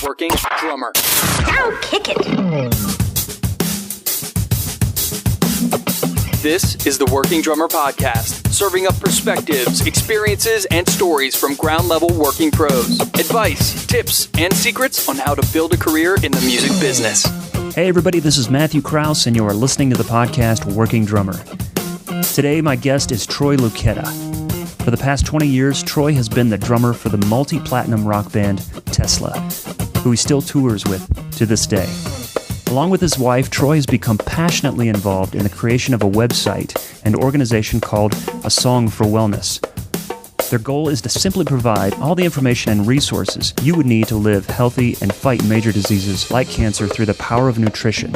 working drummer. Now kick it. This is the Working Drummer Podcast, serving up perspectives, experiences, and stories from ground-level working pros. Advice, tips, and secrets on how to build a career in the music business. Hey everybody, this is Matthew Krause, and you are listening to the podcast Working Drummer. Today, my guest is Troy Luccketta. For the past 20 years, Troy has been the drummer for the multi-platinum rock band Tesla, who he still tours with to this day. Along with his wife, Troy has become passionately involved in the creation of a website and organization called A Song for Wellness. Their goal is to simply provide all the information and resources you would need to live healthy and fight major diseases like cancer through the power of nutrition.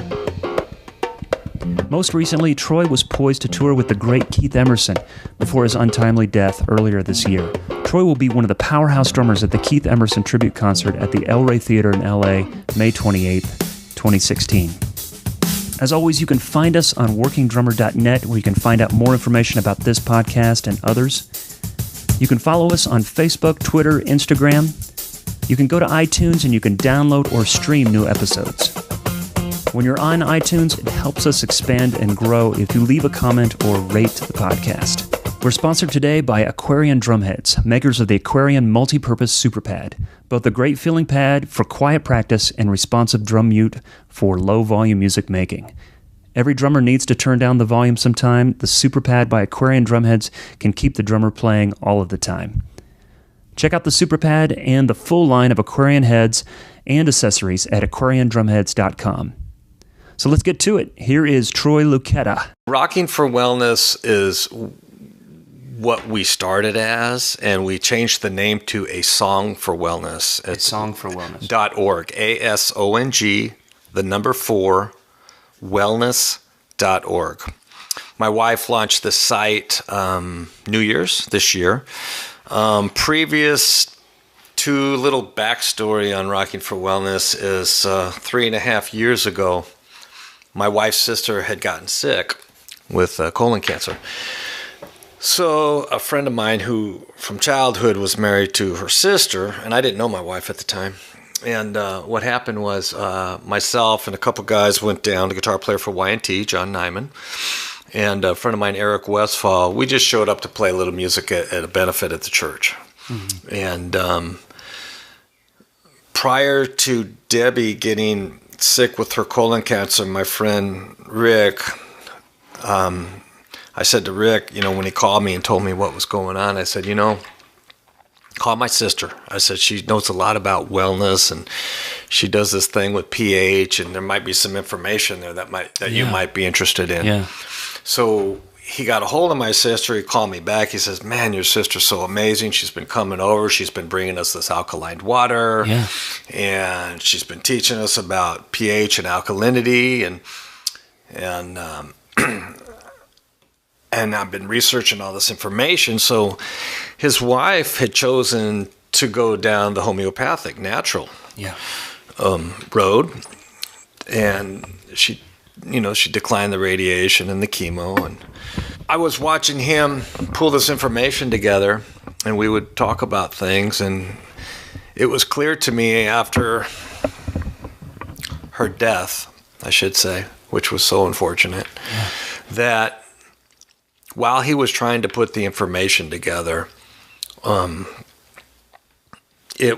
Most recently, Troy was poised to tour with the great Keith Emerson before his untimely death earlier this year. Troy will be one of the powerhouse drummers at the Keith Emerson tribute concert at the El Rey Theater in LA, May 28th. 2016. As always, you can find us on workingdrummer.net, where you can find out more information about this podcast and others. You can follow us on Facebook, Twitter, Instagram. You can go to iTunes and you can download or stream new episodes. When you're on iTunes, it helps us expand and grow if you leave a comment or rate the podcast. We're sponsored today by Aquarian Drumheads, makers of the Aquarian Multi-Purpose Super Pad, both the great feeling pad for quiet practice and responsive drum mute for low-volume music making. Every drummer needs to turn down the volume sometime. The Super Pad by Aquarian Drumheads can keep the drummer playing all of the time. Check out the Super Pad and the full line of Aquarian heads and accessories at aquariandrumheads.com. So let's get to it. Here is Troy Luccketta. Rocking for Wellness is what we started as, and we changed the name to A Song for Wellness. It's .org. ASONG, the number 4, wellness.org. My wife launched the site New Year's this year. Previous to little backstory on Rocking for Wellness is 3.5 years ago, my wife's sister had gotten sick with colon cancer. So a friend of mine who from childhood was married to her sister, and I didn't know my wife at the time. And what happened was myself and a couple guys went down, the guitar player for Y&T, John Nyman, and a friend of mine, Eric Westfall. We just showed up to play a little music at a benefit at the church. Mm-hmm. And prior to Debbie getting sick with her colon cancer, my friend Rick, I said to Rick, when he called me and told me what was going on, I said, call my sister. I said, she knows a lot about wellness, and she does this thing with pH, and there might be some information there that you might be interested in. Yeah. So he got a hold of my sister. He called me back. He says, man, your sister's so amazing. She's been coming over. She's been bringing us this alkaline water, and she's been teaching us about pH and alkalinity, and I've been researching all this information. So his wife had chosen to go down the homeopathic, natural road. And she declined the radiation and the chemo. And I was watching him pull this information together, and we would talk about things. And it was clear to me after her death, I should say, which was so unfortunate, that while he was trying to put the information together, he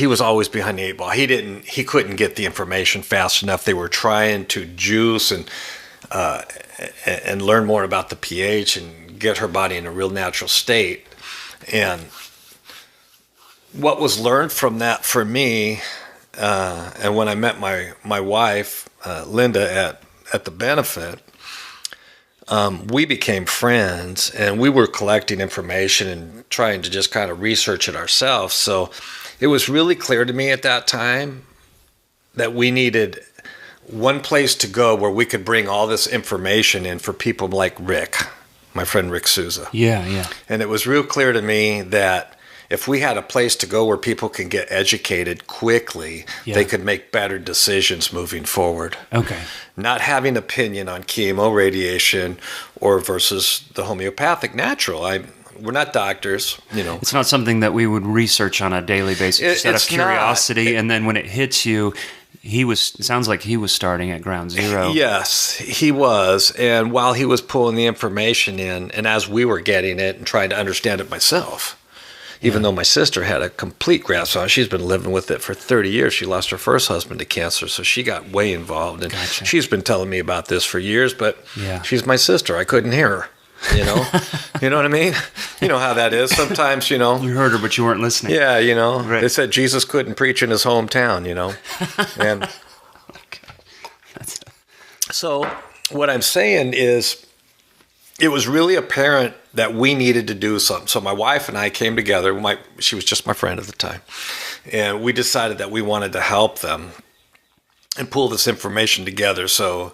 was always behind the 8 ball. He couldn't get the information fast enough. They were trying to juice and learn more about the pH and get her body in a real natural state. And what was learned from that for me, and when I met my wife, Linda, at the benefit, we became friends, and we were collecting information and trying to just kind of research it ourselves. So it was really clear to me at that time that we needed one place to go where we could bring all this information in for people like Rick, my friend Rick Souza. Yeah. And it was real clear to me that if we had a place to go where people can get educated quickly, they could make better decisions moving forward. Okay. Not having opinion on chemo, radiation, or versus the homeopathic natural. Mm-hmm. We're not doctors, you know. It's not something that we would research on a daily basis, just out of curiosity. And then when it hits you, it sounds like he was starting at ground zero. Yes, he was. And while he was pulling the information in, and as we were getting it and trying to understand it myself, even though my sister had a complete grasp on it, she's been living with it for 30 years. She lost her first husband to cancer, so she got way involved. And she's been telling me about this for years, but she's my sister. I couldn't hear her, you know? You know what I mean? You know how that is. Sometimes, you know. You heard her, but you weren't listening. Yeah, you know. Right. They said Jesus couldn't preach in his hometown, you know. And so what I'm saying is, it was really apparent that we needed to do something. So my wife and I came together. She was just my friend at the time. And we decided that we wanted to help them and pull this information together. So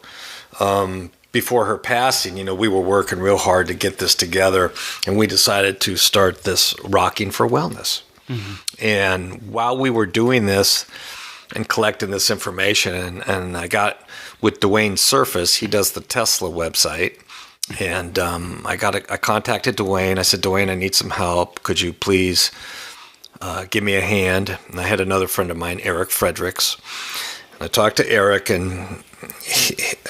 before her passing, you know, we were working real hard to get this together. And we decided to start this Rocking for Wellness. Mm-hmm. And while we were doing this and collecting this information, and I got with Dwayne Surface, he does the Tesla website. And I contacted Dwayne. I said, Dwayne, I need some help. Could you please give me a hand? And I had another friend of mine, Eric Fredericks. And I talked to Eric, and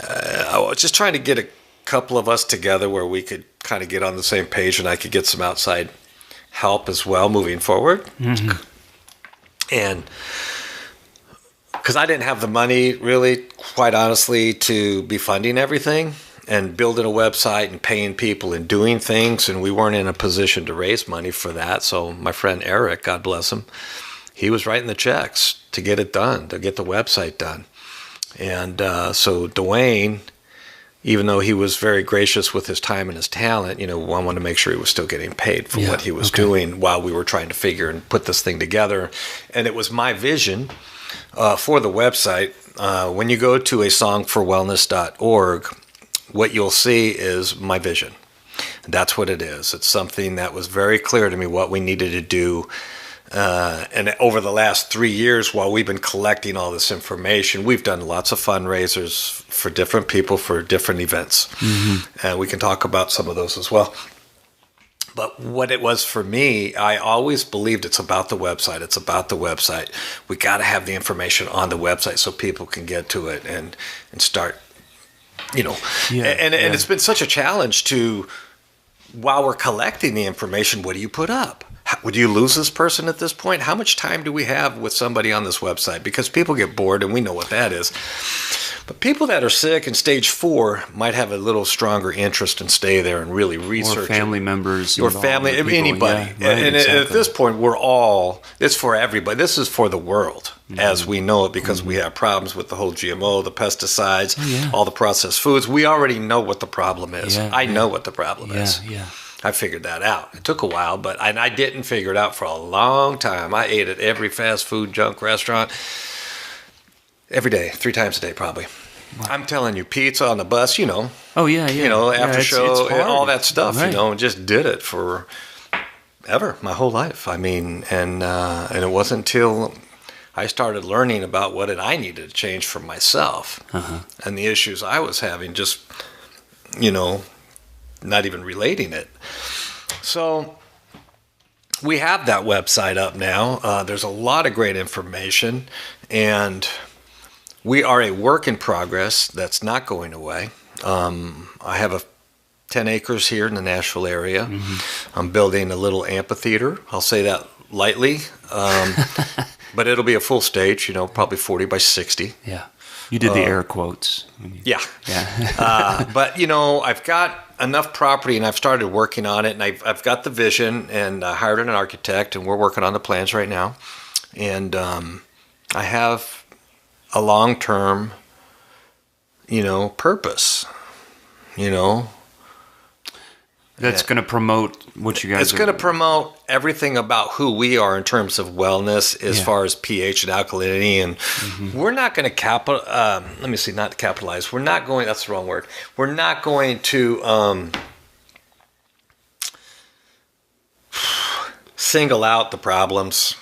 I was just trying to get a couple of us together where we could kind of get on the same page, and I could get some outside help as well moving forward. Mm-hmm. And because I didn't have the money, really, quite honestly, to be funding everything and building a website and paying people and doing things, and we weren't in a position to raise money for that. So my friend Eric, God bless him, he was writing the checks to get it done, to get the website done. And so Dwayne, even though he was very gracious with his time and his talent, you know, I wanted to make sure he was still getting paid for what he was doing while we were trying to figure and put this thing together. And it was my vision for the website. When you go to a songforwellness.org, what you'll see is my vision. That's what it is. It's something that was very clear to me what we needed to do. And over the last 3 years, while we've been collecting all this information, we've done lots of fundraisers for different people for different events. Mm-hmm. And we can talk about some of those as well. But what it was for me, I always believed it's about the website. It's about the website. We got to have the information on the website so people can get to it and start, you know. And it's been such a challenge to, while we're collecting the information, what do you put up? Would you lose this person at this point? How much time do we have with somebody on this website? Because people get bored, and we know what that is. But people that are sick in stage 4 might have a little stronger interest and stay there and really research. Or family members. Or family, anybody. Yeah, right, and exactly. At this point, it's for everybody. This is for the world, as we know it, because we have problems with the whole GMO, the pesticides, all the processed foods. We already know what the problem is. I know what the problem is. I figured that out. It took a while, but I didn't figure it out for a long time. I ate at every fast food junk restaurant every day, 3 times a day probably. Wow. I'm telling you, pizza on the bus, you know. Oh, yeah. You know, after show, and all that stuff, you know, and just did it for ever, my whole life. I mean, and it wasn't until I started learning about what I needed to change for myself and the issues I was having, just, you know, not even relating it. So we have that website up now. There's a lot of great information, and we are a work in progress that's not going away. I have 10 acres here in the Nashville area. Mm-hmm. I'm building a little amphitheater. I'll say that lightly, but it'll be a full stage, you know, probably 40 by 60. Yeah. You did the air quotes. Yeah. But, you know, I've got enough property, and I've started working on it, and I've got the vision, and I hired an architect, and we're working on the plans right now. And I have a long-term, you know, purpose, you know. That's going to promote what you guys It's going to promote everything about who we are in terms of wellness as far as pH and alkalinity. And we're not going to not capitalize. We're not going, that's the wrong word. We're not going to single out the problems.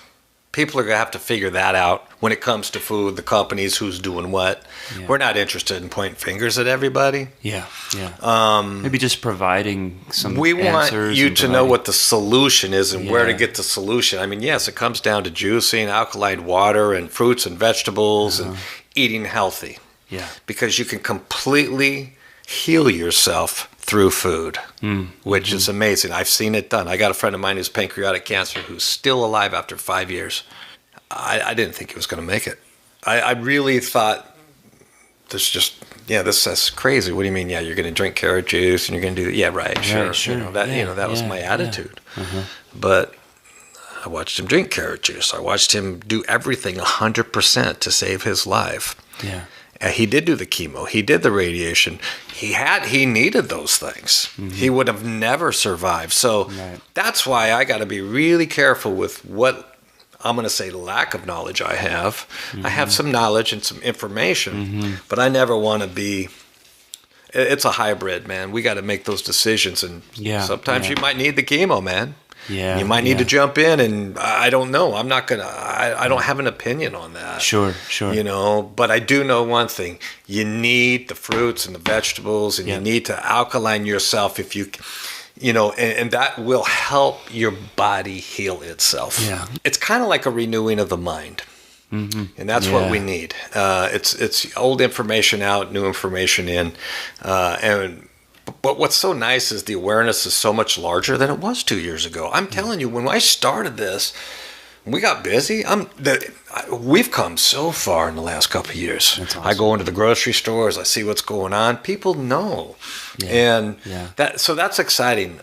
people are going to have to figure that out when it comes to food, the companies, who's doing what. Yeah. We're not interested in pointing fingers at everybody. Yeah, yeah. Maybe just providing some We want answers you and to know what the solution is and where to Yeah. get the solution. I mean, yes, it comes down to juicing, alkaline water, and fruits and vegetables, and eating healthy. Yeah. Because you can completely heal yourself through food, which is amazing. I've seen it done. I got a friend of mine who's pancreatic cancer who's still alive after 5 years. I didn't think he was going to make it. I really thought that's crazy. What do you mean? Yeah, you're going to drink carrot juice and you're going to do, yeah, right, sure. That was my attitude. But I watched him drink carrot juice. I watched him do everything 100% to save his life. Yeah. He did do the chemo. He did the radiation. He needed those things. He would have never survived. So that's why I got to be really careful with what I'm going to say lack of knowledge I have. I have some knowledge and some information, but I never want to be. It's a hybrid, man. We got to make those decisions, and sometimes you might need the chemo, man. Yeah, you might need to jump in, and I don't know. I'm not gonna. I don't have an opinion on that. Sure. You know, but I do know one thing: you need the fruits and the vegetables, and you need to alkaline yourself if you know, and that will help your body heal itself. Yeah, it's kind of like a renewing of the mind, and that's what we need. It's old information out, new information in, But what's so nice is the awareness is so much larger than it was 2 years ago. I'm telling you, when I started this, we got busy. We've come so far in the last couple of years. That's awesome. I go into the grocery stores. I see what's going on. People know, and that's exciting.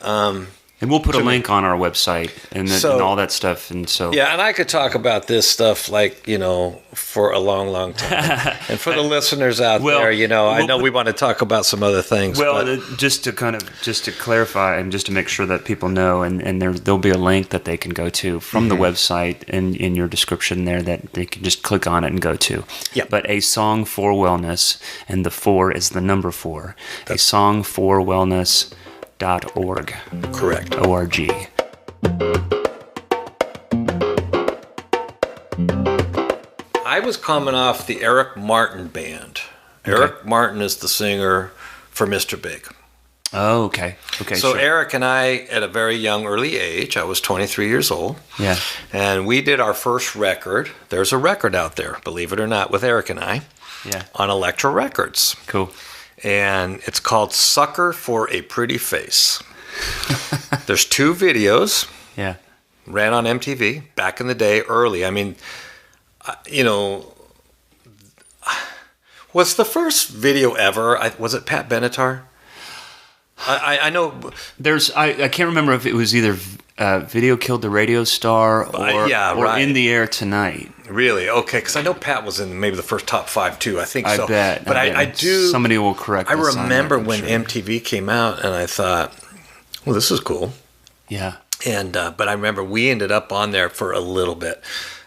And we'll put a link on our website and all that stuff. And and I could talk about this stuff for a long, long time. And for the listeners out there, I know we want to talk about some other things. Well, just to clarify and just to make sure that people know, and there'll be a link that they can go to from the website in your description there that they can just click on it and go to. Yeah. But A Song for Wellness, and the 4 is the number 4. A Song for Wellness.org. Correct. O-R-G. I was coming off the Eric Martin band. Okay. Eric Martin is the singer for Mr. Big. Oh, okay. Okay. So Eric and I, at a very young, early age, I was 23 years old. Yeah. And we did our first record. There's a record out there, believe it or not, with Eric and I. Yeah. On Elektra Records. Cool. And it's called Sucker for a Pretty Face. There's 2 videos. Yeah. Ran on MTV back in the day, early. I mean, was the first video ever, was it Pat Benatar? I know. I can't remember if it was either Video Killed the Radio Star or In the Air Tonight. Really? Okay, because I know Pat was in maybe the first top 5 too. I think so. I bet. But I do. Somebody will correct us. I remember when MTV came out, and I thought, well, this is cool. Yeah. And but I remember we ended up on there for a little bit.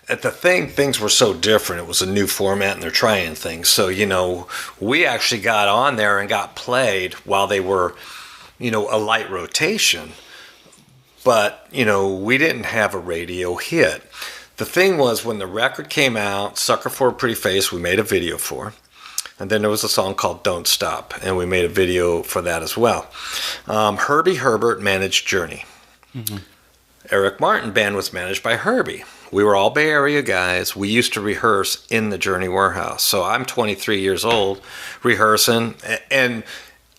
At the things were so different. It was a new format, and they're trying things. So we actually got on there and got played while they were, a light rotation. But we didn't have a radio hit. The thing was, when the record came out, Sucker for a Pretty Face, we made a video for. And then there was a song called Don't Stop, and we made a video for that as well. Herbie Herbert managed Journey. Mm-hmm. Eric Martin band was managed by Herbie. We were all Bay Area guys. We used to rehearse in the Journey warehouse. So I'm 23 years old, rehearsing, and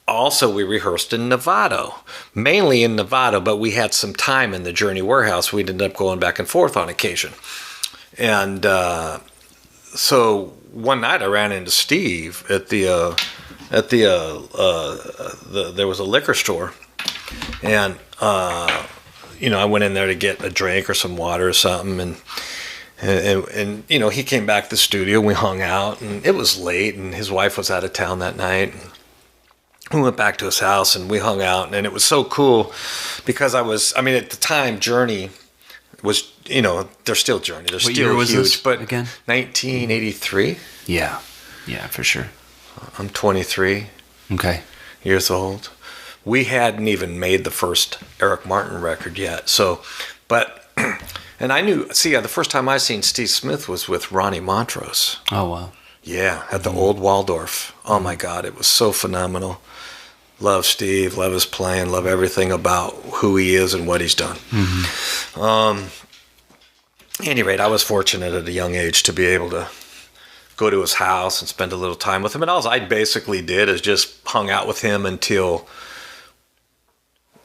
also we rehearsed in Novato, mainly in Novato, but we had some time in the Journey warehouse. We'd end up going back and forth on occasion. And so one night I ran into Steve at there was a liquor store, and I went in there to get a drink or some water or something, and he came back to the studio. We hung out, and it was late, and his wife was out of town that night. We went back to his house, and we hung out, and it was so cool because at the time, Journey was, they're still Journey. They're still huge. This but again? 1983. Yeah, for sure. I'm 23. Okay. Years old. We hadn't even made the first Eric Martin record yet. So, but And I knew, the first time I seen Steve Smith was with Ronnie Montrose. Oh, wow. Yeah, at the old Waldorf. Oh my God, it was so phenomenal. Love Steve, love his playing, love everything about who he is and what he's done. At any rate, I was fortunate at a young age to be able to go to his house and spend a little time with him. And all I basically did is just hung out with him until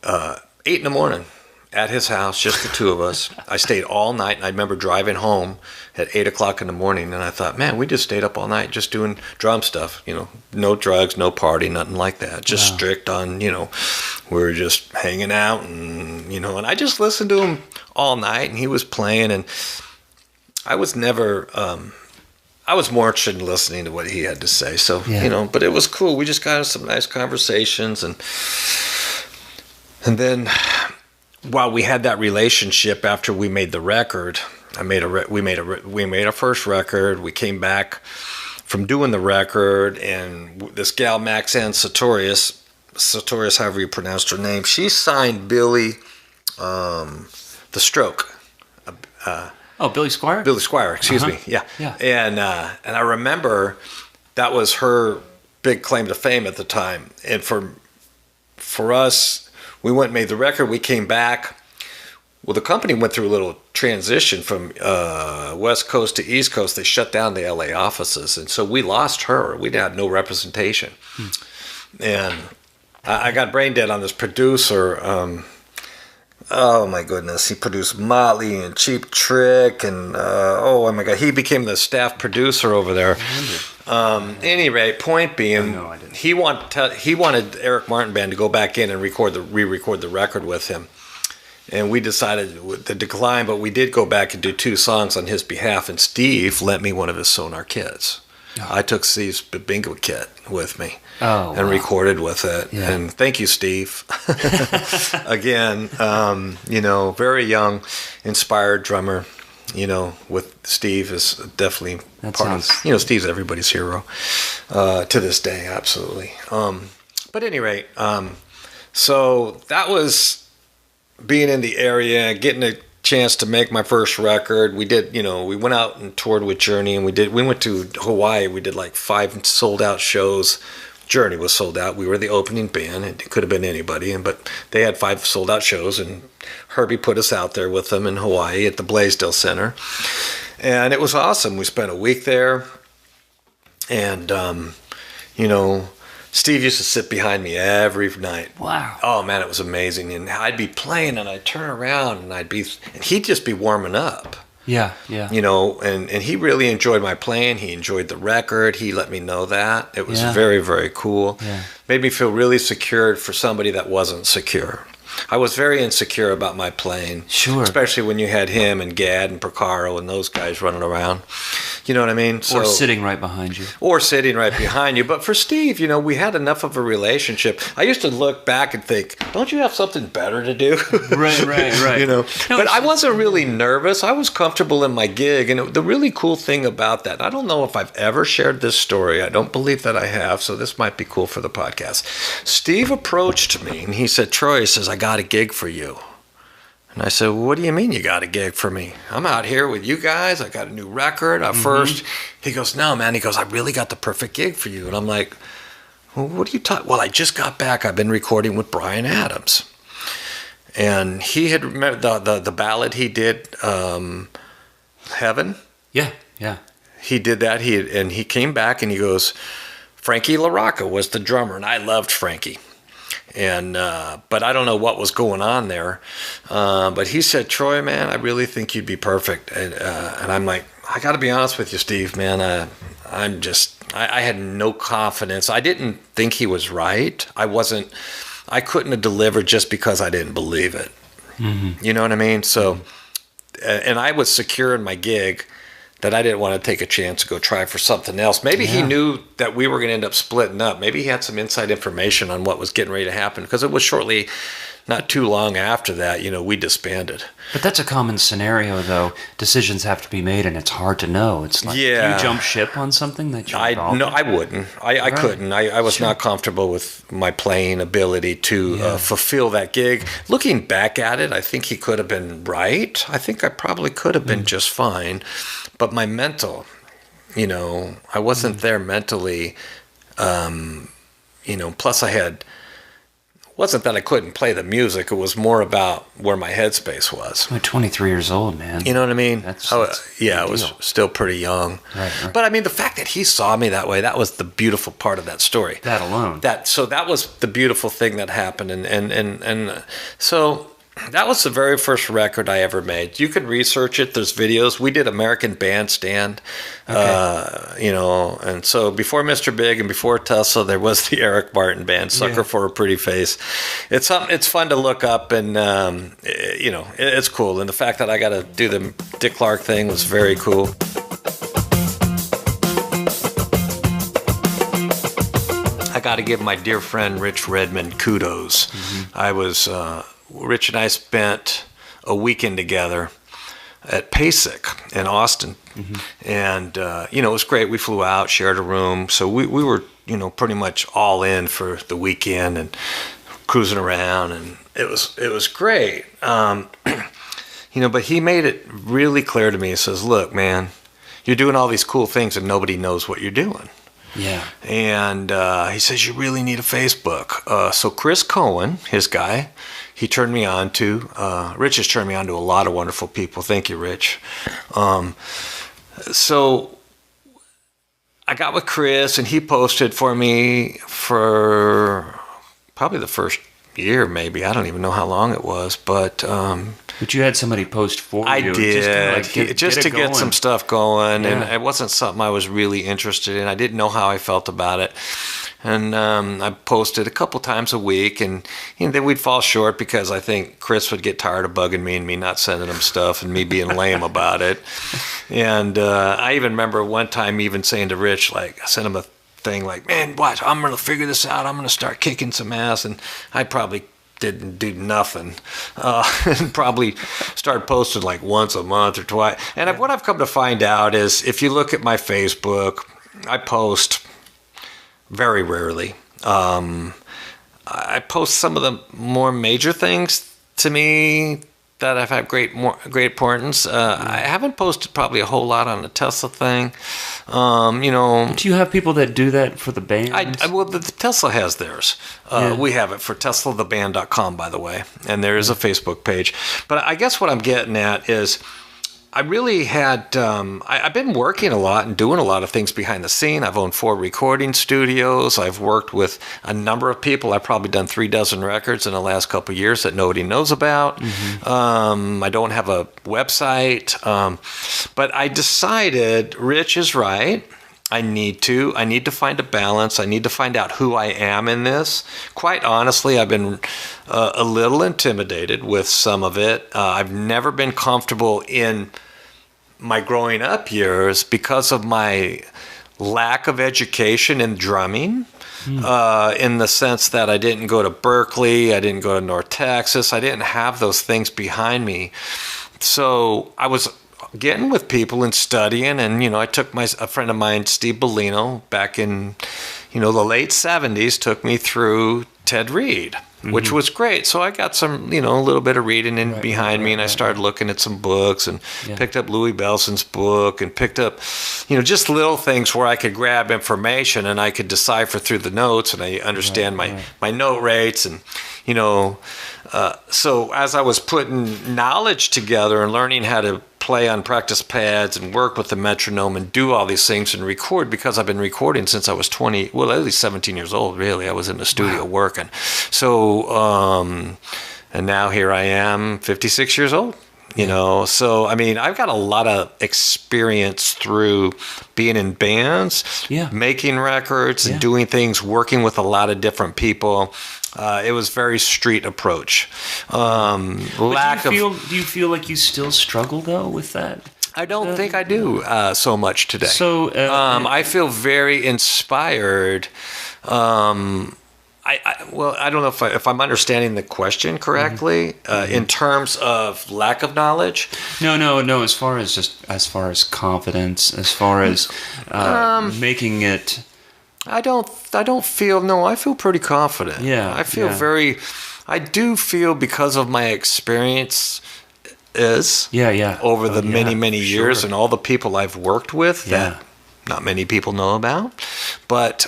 8 in the morning at his house, just the two of us. I stayed all night, and I remember driving home at 8 o'clock in the morning, and I thought, man, we just stayed up all night just doing drum stuff, no drugs, no party, nothing like that. Just strict on, we were just hanging out, and, and I just listened to him all night, and he was playing, and I was never, I was more interested in listening to what he had to say. So, but it was cool. We just got into some nice conversations, and then while we had that relationship after we made the record, we made our first record. We came back from doing the record, and this gal Maxanne Sartorius, however you pronounced her name, she signed Billy, The Stroke. Billy Squier? Billy Squier, excuse me. Yeah. And I remember that was her big claim to fame at the time. And for us, we went and made the record. We came back. Well, the company went through a little transition from West Coast to East Coast. They shut down the LA offices. And so we lost her. We had no representation. And I got brain dead on this producer. Oh my goodness, he produced Motley and Cheap Trick, and oh my God, he became the staff producer over there. Any rate, point being, he wanted Eric Martin Band to go back in and re-record the record with him, and we decided to decline, but we did go back and do 2 songs on his behalf, and Steve lent me one of his Sonar kits. I took Steve's bingo kit with me and recorded with it. Yeah. And thank you, Steve. Again, very young, inspired drummer. With Steve is definitely Steve's everybody's hero to this day, absolutely. But at any rate, so that was being in the area, getting a chance to make my first record. We did, we went out and toured with Journey, and we went to Hawaii. We did like 5 sold out shows. Journey was sold out. We were the opening band. It could have been anybody, but they had 5 sold out shows, and Herbie put us out there with them in Hawaii at the Blaisdell Center. And it was awesome. We spent a week there, and, Steve used to sit behind me every night. Wow. Oh, man, it was amazing. And I'd be playing, and I'd turn around, and he'd just be warming up. Yeah. And he really enjoyed my playing. He enjoyed the record. He let me know that. It was very, very cool. Yeah. Made me feel really secure for somebody that wasn't secure. I was very insecure about my playing. Sure. Especially when you had him and Gad and Procaro and those guys running around. You know what I mean? Or sitting right behind you. But for Steve, we had enough of a relationship. I used to look back and think, don't you have something better to do? Right. But I wasn't really nervous. I was comfortable in my gig. And the really cool thing about that, I don't know if I've ever shared this story. I don't believe that I have. So this might be cool for the podcast. Steve approached me and he said, Troy, he says, I got a gig for you. And I said, well, what do you mean you got a gig for me? I'm out here with you guys. I got a new record. First, he goes, no, man. He goes, I really got the perfect gig for you. And I'm like, well, what are you talking? Well, I just got back. I've been recording with Bryan Adams. And he had the ballad he did, Heaven. Yeah. He did that. He came back and he goes, Frankie LaRocca was the drummer. And I loved Frankie. And but I don't know what was going on there. But he said, Troy, man, I really think you'd be perfect. And I'm like, I got to be honest with you, Steve, man. I had no confidence. I didn't think he was right. I couldn't have delivered just because I didn't believe it. Mm-hmm. You know what I mean? So, and I was secure in my gig that I didn't want to take a chance to go try for something else. Maybe he knew that we were going to end up splitting up. Maybe he had some inside information on what was getting ready to happen, because it was shortly not too long after that, we disbanded. But that's a common scenario, though. Decisions have to be made, and it's hard to know. It's like, do you jump ship on something that you're involved No, in? I wouldn't. I couldn't. I was not comfortable with my playing ability to fulfill that gig. Looking back at it, I think he could have been right. I think I probably could have been just fine. But my mental, I wasn't there mentally. Plus wasn't that I couldn't play the music. It was more about where my headspace was. You're 23 years old, man. You know what I mean? That's I was still pretty young. Right. But I mean, the fact that he saw me that way, that was the beautiful part of that story. That alone. So that was the beautiful thing that happened. And so that was the very first record I ever made. You can research it. There's videos. We did American Bandstand, and so before Mr. Big and before Tesla, there was the Eric Martin Band, Sucker for a Pretty Face. It's fun to look up, and it's cool. And the fact that I got to do the Dick Clark thing was very cool. I got to give my dear friend Rich Redmond kudos. Rich and I spent a weekend together at PASIC in Austin. And, it was great. We flew out, shared a room. So we were, pretty much all in for the weekend and cruising around. And it was great. But he made it really clear to me. He says, look, man, you're doing all these cool things and nobody knows what you're doing. Yeah. And he says, you really need a Facebook. So Chris Cohen, his guy, he turned me on to, Rich has turned me on to a lot of wonderful people. Thank you, Rich. So I got with Chris, and he posted for me for probably the first year, maybe. I don't even know how long it was, but you had somebody post for you. I did, just to get some stuff going, Yeah. and it wasn't something I was really interested in. I didn't know how I felt about it. And I posted a couple times a week, and then we'd fall short because I think Chris would get tired of bugging me and me not sending him stuff and me being lame about it. And I even remember one time even saying to Rich, I sent him a thing like, man, watch, I'm going to figure this out. I'm going to start kicking some ass. And I probably didn't do nothing, and probably started posting once a month or twice. And what I've come to find out is if you look at my Facebook, I post very rarely. I post some of the more major things to me that have had great importance. I haven't posted probably a whole lot on the Tesla thing. Do you have people that do that for the band? Well, the Tesla has theirs. We have it for TeslaTheBand.com, by the way, and there is a Facebook page. But I guess what I'm getting at is I really had, I've been working a lot and doing a lot of things behind the scene. I've owned 4 recording studios. I've worked with a number of people. I've probably done 36 records in the last couple of years that nobody knows about. I don't have a website. But I decided Rich is right. I need to find a balance. I need to find out who I am in this. Quite honestly, I've been a little intimidated with some of it. I've never been comfortable in my growing up years because of my lack of education in drumming. In the sense that I didn't go to Berkeley, I didn't go to North Texas, I didn't have those things behind me. So I was getting with people and studying, and I took a friend of mine, Steve Bellino, back in the late 70s, took me through Ted Reed, which was great. So I got some a little bit of reading behind me, and I started looking at some books and picked up Louis Bellson's book and picked up just little things where I could grab information and I could decipher through the notes, and I understand my note rates, and so as I was putting knowledge together and learning how to play on practice pads and work with the metronome and do all these things and record, because I've been recording since I was at least 17 years old, really. I was in the studio working. So, and now here I am, 56 years old, So, I mean, I've got a lot of experience through being in bands, making records and doing things, working with a lot of different people. It was very street approach. Do you feel like you still struggle though with that? I don't think I do so much today. So I feel very inspired Well, I don't know if I'm understanding the question correctly in terms of lack of knowledge. No. As far as confidence, as far as making it. I don't feel. No, I feel pretty confident. Yeah. I feel very. I do feel because of my experience over the many years and all the people I've worked with that not many people know about, but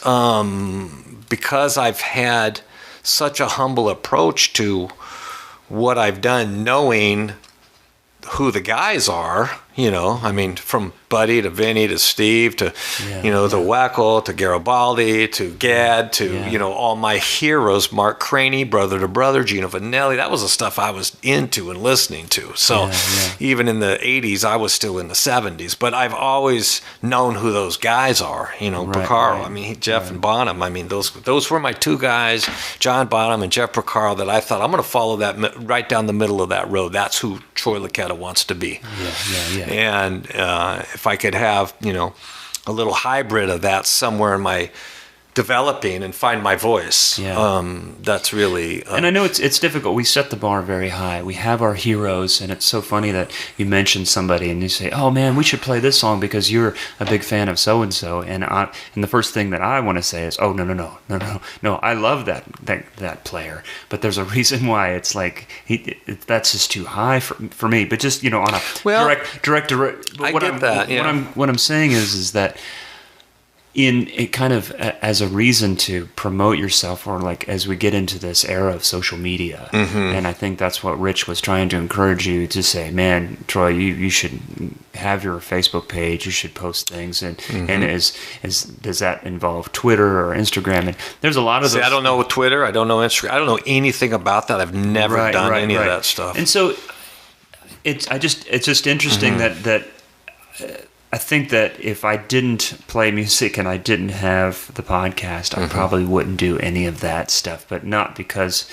because I've had such a humble approach to what I've done, knowing who the guys are, I mean, from Buddy to Vinny to Steve to, to Wackel to Garibaldi to Gad to, all my heroes, Mark Craney, Brother to Brother, Gino Vanelli. That was the stuff I was into and listening to. So even in the 80s, I was still in the 70s, but I've always known who those guys are, Porcaro. I mean, Jeff and Bonham. I mean, those were my two guys, John Bonham and Jeff Porcaro, that I thought I'm going to follow that right down the middle of that road. That's who Troy Luccketta wants to be. And if I could have, a little hybrid of that somewhere in my developing and find my voice, that's really... and I know it's difficult. We set the bar very high. We have our heroes, and it's so funny that you mention somebody and you say, oh, man, we should play this song because you're a big fan of so-and-so. And the first thing that I want to say is, oh, no, I love that player. But there's a reason why it's like, that's just too high for me. But just, on a direct... What I'm saying is that in it kind of as a reason to promote yourself, or like as we get into this era of social media, and I think that's what Rich was trying to encourage you to say, man, Troy, you should have your Facebook page, you should post things, and does that involve Twitter or Instagram? And there's a lot of those. I don't know Twitter, I don't know Instagram, I don't know anything about that. I've never done any of that stuff. And so it's just interesting that I think that if I didn't play music and I didn't have the podcast, I probably wouldn't do any of that stuff. But not because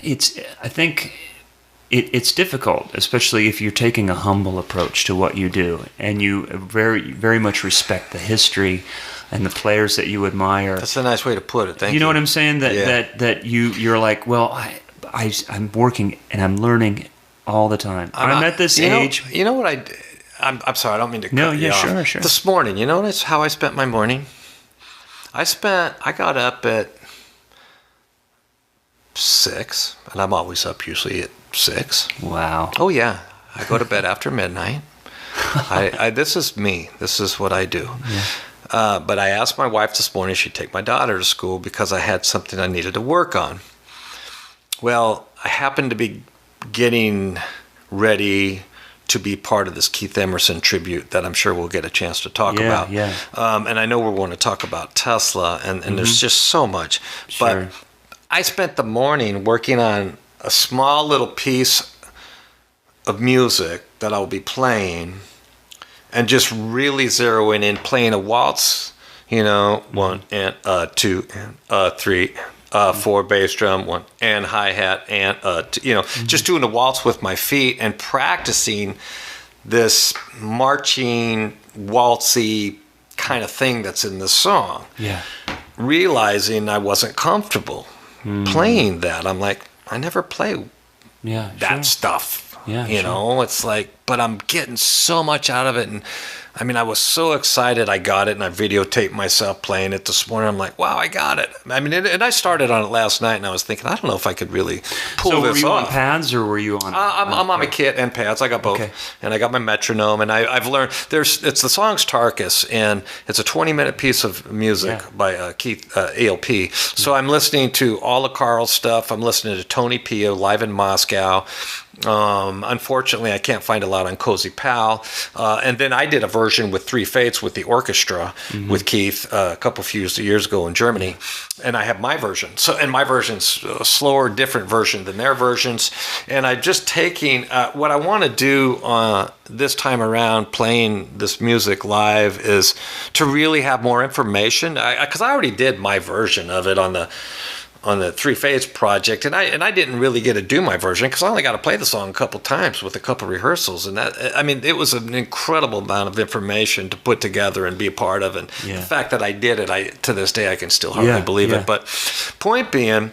I think it's difficult, especially if you're taking a humble approach to what you do and you very, very much respect the history and the players that you admire. That's a nice way to put it. Thank you. You know what I'm saying? That you're like, well, I'm working and I'm learning all the time. I'm at this age. You know what I'm sorry, I don't mean to cut you off. No, sure. This morning, that's how I spent my morning. I got up at 6, and I'm always up usually at 6. Wow. Oh, yeah. I go to bed after midnight. This is me. This is what I do. Yeah. But I asked my wife this morning if she'd take my daughter to school because I had something I needed to work on. Well, I happened to be getting ready to be part of this Keith Emerson tribute that I'm sure we'll get a chance to talk about. Yeah. And I know we're going to talk about Tesla, and there's just so much. Sure. But I spent the morning working on a small little piece of music that I'll be playing and just really zeroing in, playing a waltz, 1 and 2 and 3 4 bass drum, 1 and hi-hat and just doing the waltz with my feet and practicing this marching waltzy kind of thing that's in the song. Yeah. Realizing I wasn't comfortable playing that. I'm like, I never play that stuff. Yeah, it's like, but I'm getting so much out of it. And I mean, I was so excited I got it, and I videotaped myself playing it this morning. I'm like, wow, I got it. I mean, and I started on it last night, and I was thinking, I don't know if I could really pull this off. So were you on pads, or were you on... I'm on my kit and pads. I got both. Okay. And I got my metronome, and I've learned... It's the song's Tarkus, and it's a 20-minute piece of music by Keith ALP. So I'm listening to all of Carl's stuff. I'm listening to Tony Pio live in Moscow. Unfortunately, I can't find a lot on Cozy Pal. And then I did a version with 3 Fates with the orchestra with Keith a few years ago in Germany. And I have my version. And my version's a slower, different version than their versions. And I'm just taking what I want to do this time around playing this music live is to really have more information. Because I already did my version of it on the Three Phase project, and I didn't really get to do my version because I only got to play the song a couple times with a couple rehearsals, and it was an incredible amount of information to put together and be a part of, and the fact that I did it, to this day I can still hardly believe it. But point being,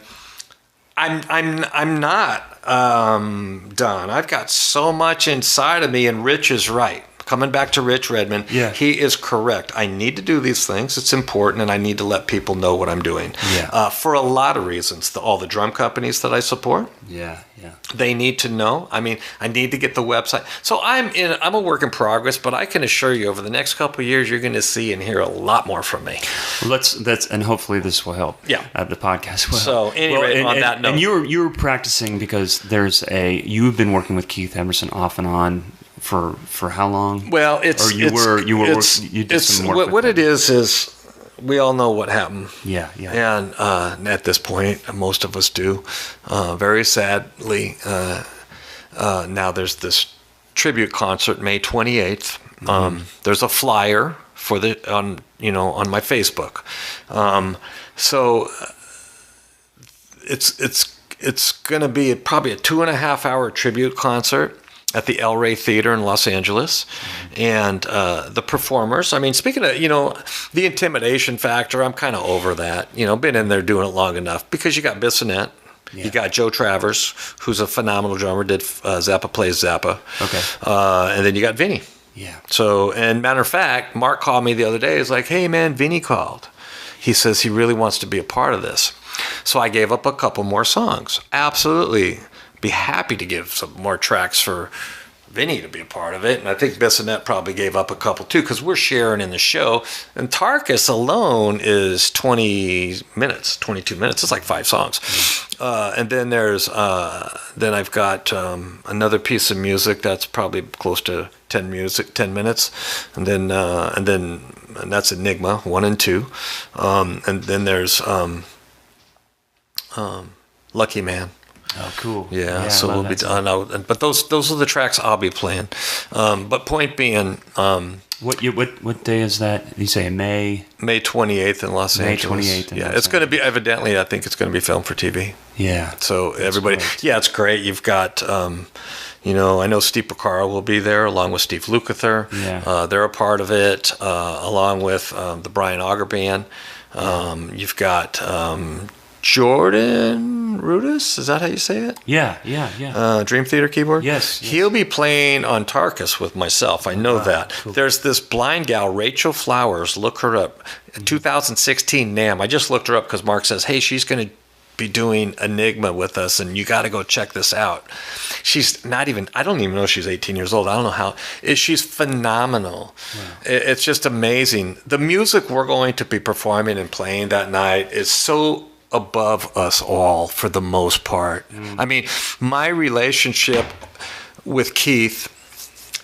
I'm not done. I've got so much inside of me, and Rich is right. Coming back to Rich Redmond, he is correct. I need to do these things. It's important, and I need to let people know what I'm doing. For a lot of reasons. All the drum companies that I support, they need to know. I mean, I need to get the website. So I'm a work in progress, but I can assure you, over the next couple of years, you're going to see and hear a lot more from me. Well, and hopefully this will help. The podcast will. So anyway, on that note, and you were practicing because you've been working with Keith Emerson off and on. For how long? Well, you did some work. What it is we all know what happened. And at this point, most of us do. Very sadly, now there's this tribute concert May 28th. There's a flyer for on my Facebook. So it's going to be probably a 2.5 hour tribute concert at the El Rey Theater in Los Angeles. And the performers, I mean, speaking of, the intimidation factor, I'm kind of over that. Been in there doing it long enough, because you got Bissonette, you got Joe Travers, who's a phenomenal drummer, did Zappa Plays Zappa. And then you got Vinny. So, and matter of fact, Mark called me the other day. He's like, hey man, Vinny called. He says he really wants to be a part of this. So I gave up a couple more songs. Absolutely. Be happy to give some more tracks for Vinny to be a part of it, and I think Bissonette probably gave up a couple too, because we're sharing in the show. And Tarkus alone is 22 minutes. It's like 5 songs. And then there's then I've got another piece of music that's probably close to 10 minutes, and that's Enigma 1 and 2, and then there's Lucky Man. Oh, cool. So we'll be done. But those are the tracks I'll be playing. But point being, what day is that? You say May 28th in Los Angeles. May 28th. It's going to be, evidently, I think it's going to be filmed for TV. So everybody, it's great. You've got, I know Steve Porcaro will be there along with Steve Luccketta. They're a part of it, along with the Brian Auger Band. You've got Jordan Rudis, is that how you say it? Dream Theater keyboard? Yes. He'll be playing on Tarkus with myself. I know that. Cool. There's this blind gal, Rachel Flowers. Look her up. 2016 NAMM. I just looked her up because Mark says, hey, she's going to be doing Enigma with us, and you got to go check this out. She's not even, I don't even know if she's 18 years old. I don't know how. She's phenomenal. It's just amazing. The music we're going to be performing and playing that night is so above us all for the most part. I mean, my relationship with Keith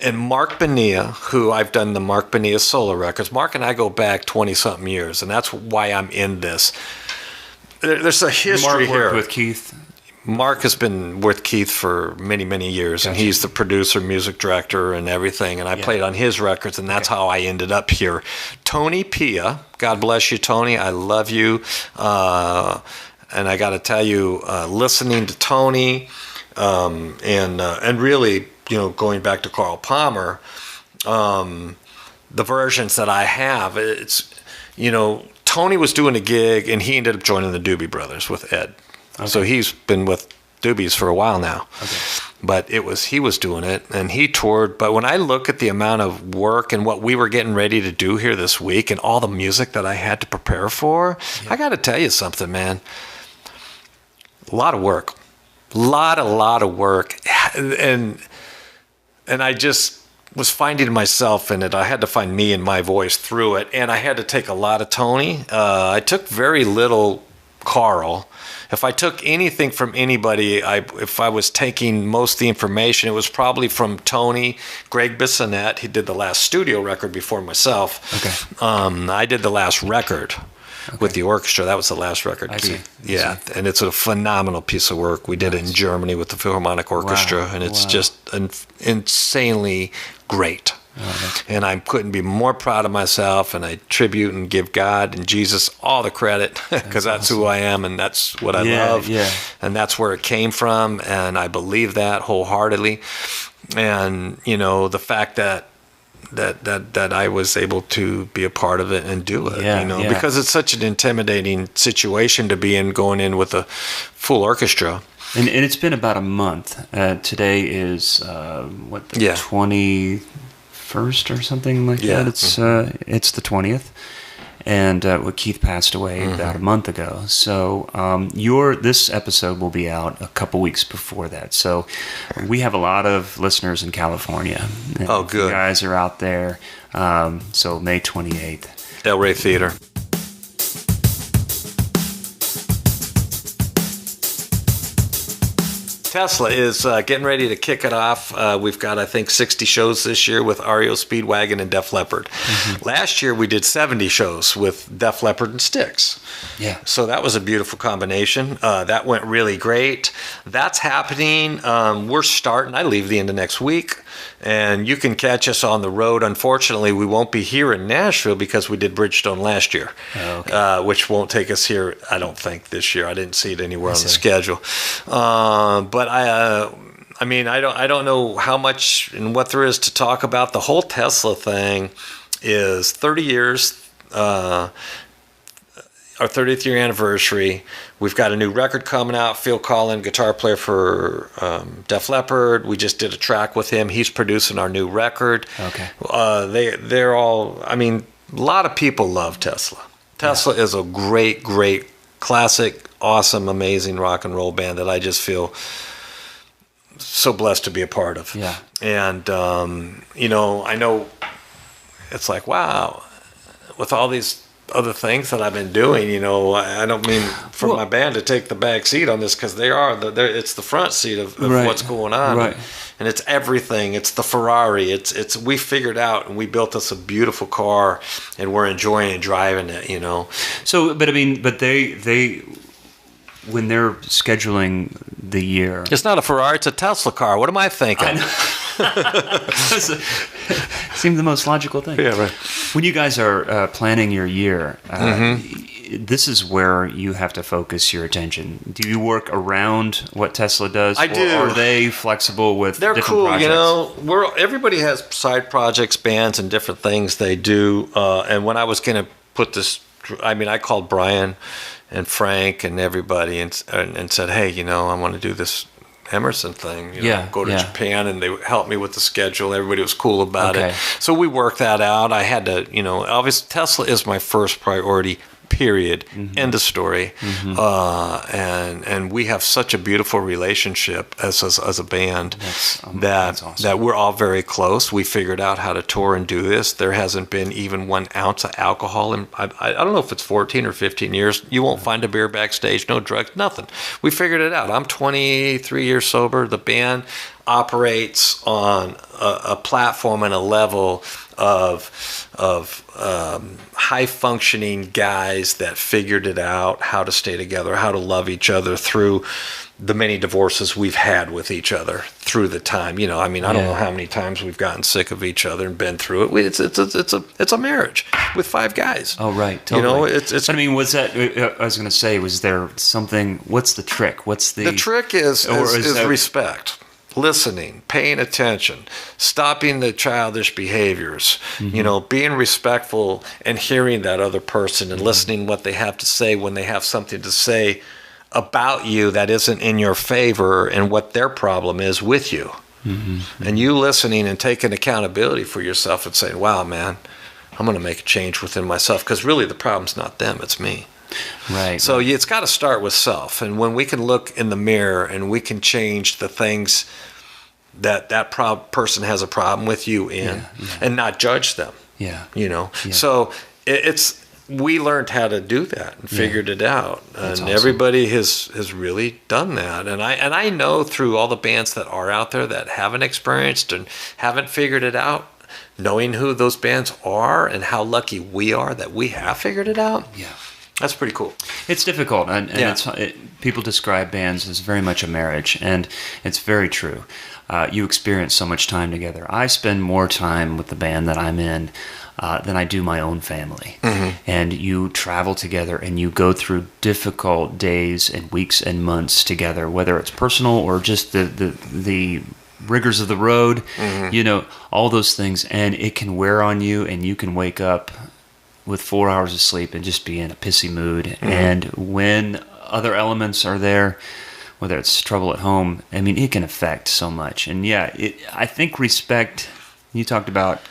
and Marc Bonilla, who I've done the Marc Bonilla solo records. Mark and I go back 20-something years, and that's why I'm in this. There's a history Mark worked here. with Keith. Mark has been with Keith for many, many years, and he's the producer, music director, and everything. And I played on his records, and that's how I ended up here. Tony Pia, God bless you, Tony. I love you. And I got to tell you, listening to Tony, and really, going back to Carl Palmer, the versions that I have, it's, Tony was doing a gig, and he ended up joining the Doobie Brothers with Ed. So he's been with Doobies for a while now. But he was doing it, and he toured. But when I look at the amount of work and what we were getting ready to do here this week and all the music that I had to prepare for, I got to tell you something, man. A lot of work. A lot of work. And I just was finding myself in it. I had to find me and my voice through it, and I had to take a lot of Tony. I took very little Carl. If I took anything from anybody, if I was taking most of the information, it was probably from Tony, Greg Bissonette. He did the last studio record before myself. I did the last record with the orchestra. That was the last record. I see. And it's a phenomenal piece of work. We did it in Germany with the Philharmonic Orchestra, and it's just insanely great. And I couldn't be more proud of myself, and I tribute and give God and Jesus all the credit, because that's who I am, and that's what I love, and that's where it came from, and I believe that wholeheartedly. And, you know, the fact that I was able to be a part of it and do it, because it's such an intimidating situation to be in, going in with a full orchestra. And it's been about a month. Today is, the 21st or something like that. It's the 20th. And Keith passed away about a month ago. So this episode will be out a couple weeks before that. So we have a lot of listeners in California. Oh, good. You guys are out there. So May 28th. El Rey Theater. Tesla is getting ready to kick it off. We've got, I think, 60 shows this year with REO Speedwagon and Def Leppard. Last year, we did 70 shows with Def Leppard and Styx. Yeah. So that was a beautiful combination. That went really great. That's happening. We're starting. I leave the end of next week. And you can catch us on the road. Unfortunately, we won't be here in Nashville because we did Bridgestone last year, which won't take us here, I don't think, this year. I didn't see it anywhere on the schedule. But I mean, I don't know how much and what there is to talk about. The whole Tesla thing is 30 years, our 30th year anniversary. We've got a new record coming out. Phil Collin, guitar player for Def Leppard. We just did a track with him. He's producing our new record. Okay. They're all, I mean, a lot of people love Tesla. Tesla is a great, great, classic, awesome, amazing rock and roll band that I just feel so blessed to be a part of. Yeah. And, you know, I know it's like, wow, with all these other things that I've been doing, you know, I don't mean for my band to take the back seat on this, because it's the front seat of what's going on. Right. And it's everything. It's the Ferrari. It's we figured out and we built us a beautiful car, and we're enjoying driving it, you know. So, but they when they're scheduling the year, it's not a Ferrari, it's a Tesla car. What am I thinking? I know. Seemed the most logical thing. Yeah, right. When you guys are planning your year, this is where you have to focus your attention. Do you work around what Tesla does? I do. Or are they flexible with They're different cool, projects? you know. Everybody has side projects, bands, and different things they do. And when I was going to put this, I mean, I called Brian and Frank and everybody and said, hey, you know, I want to do this Emerson thing, you know, go to Japan, and they helped me with the schedule. Everybody was cool about it. So we worked that out. I had to, you know, obviously Tesla is my first priority, period. End of story. And we have such a beautiful relationship as a band that's awesome. That we're all very close. We figured out how to tour and do this. There hasn't been even 1 ounce of alcohol in, I don't know if it's 14 or 15 years. You won't find a beer backstage, no drugs, nothing. We figured it out. I'm 23 years sober. The band operates on a platform and a level of high functioning guys that figured it out, how to stay together, how to love each other through the many divorces we've had with each other through the time. You know, I mean, I don't know how many times we've gotten sick of each other and been through it. It's a marriage with 5 guys. Oh, right. Totally. You know, it's. But I mean, was that? I was going to say, was there something? What's the trick? What's the trick? Is respect. Listening, paying attention, stopping the childish behaviors, you know, being respectful and hearing that other person and listening what they have to say when they have something to say about you that isn't in your favor and what their problem is with you. And you listening and taking accountability for yourself and saying, wow, man, I'm going to make a change within myself, because really the problem's not them, it's me. Right. So it's got to start with self. And when we can look in the mirror and we can change the things that person has a problem with you in, and not judge them. Yeah. You know. Yeah. So we learned how to do that and figured it out. That's awesome. Everybody has really done that. And I know through all the bands that are out there that haven't experienced and haven't figured it out, knowing who those bands are and how lucky we are that we have figured it out. Yeah. That's pretty cool. It's difficult, and people describe bands as very much a marriage, and it's very true. You experience so much time together. I spend more time with the band that I'm in than I do my own family. Mm-hmm. And you travel together, and you go through difficult days and weeks and months together, whether it's personal or just the rigors of the road, all those things, and it can wear on you, and you can wake up with 4 hours of sleep and just be in a pissy mood. Mm-hmm. And when other elements are there, whether it's trouble at home, I mean, it can affect so much. And I think respect, you talked about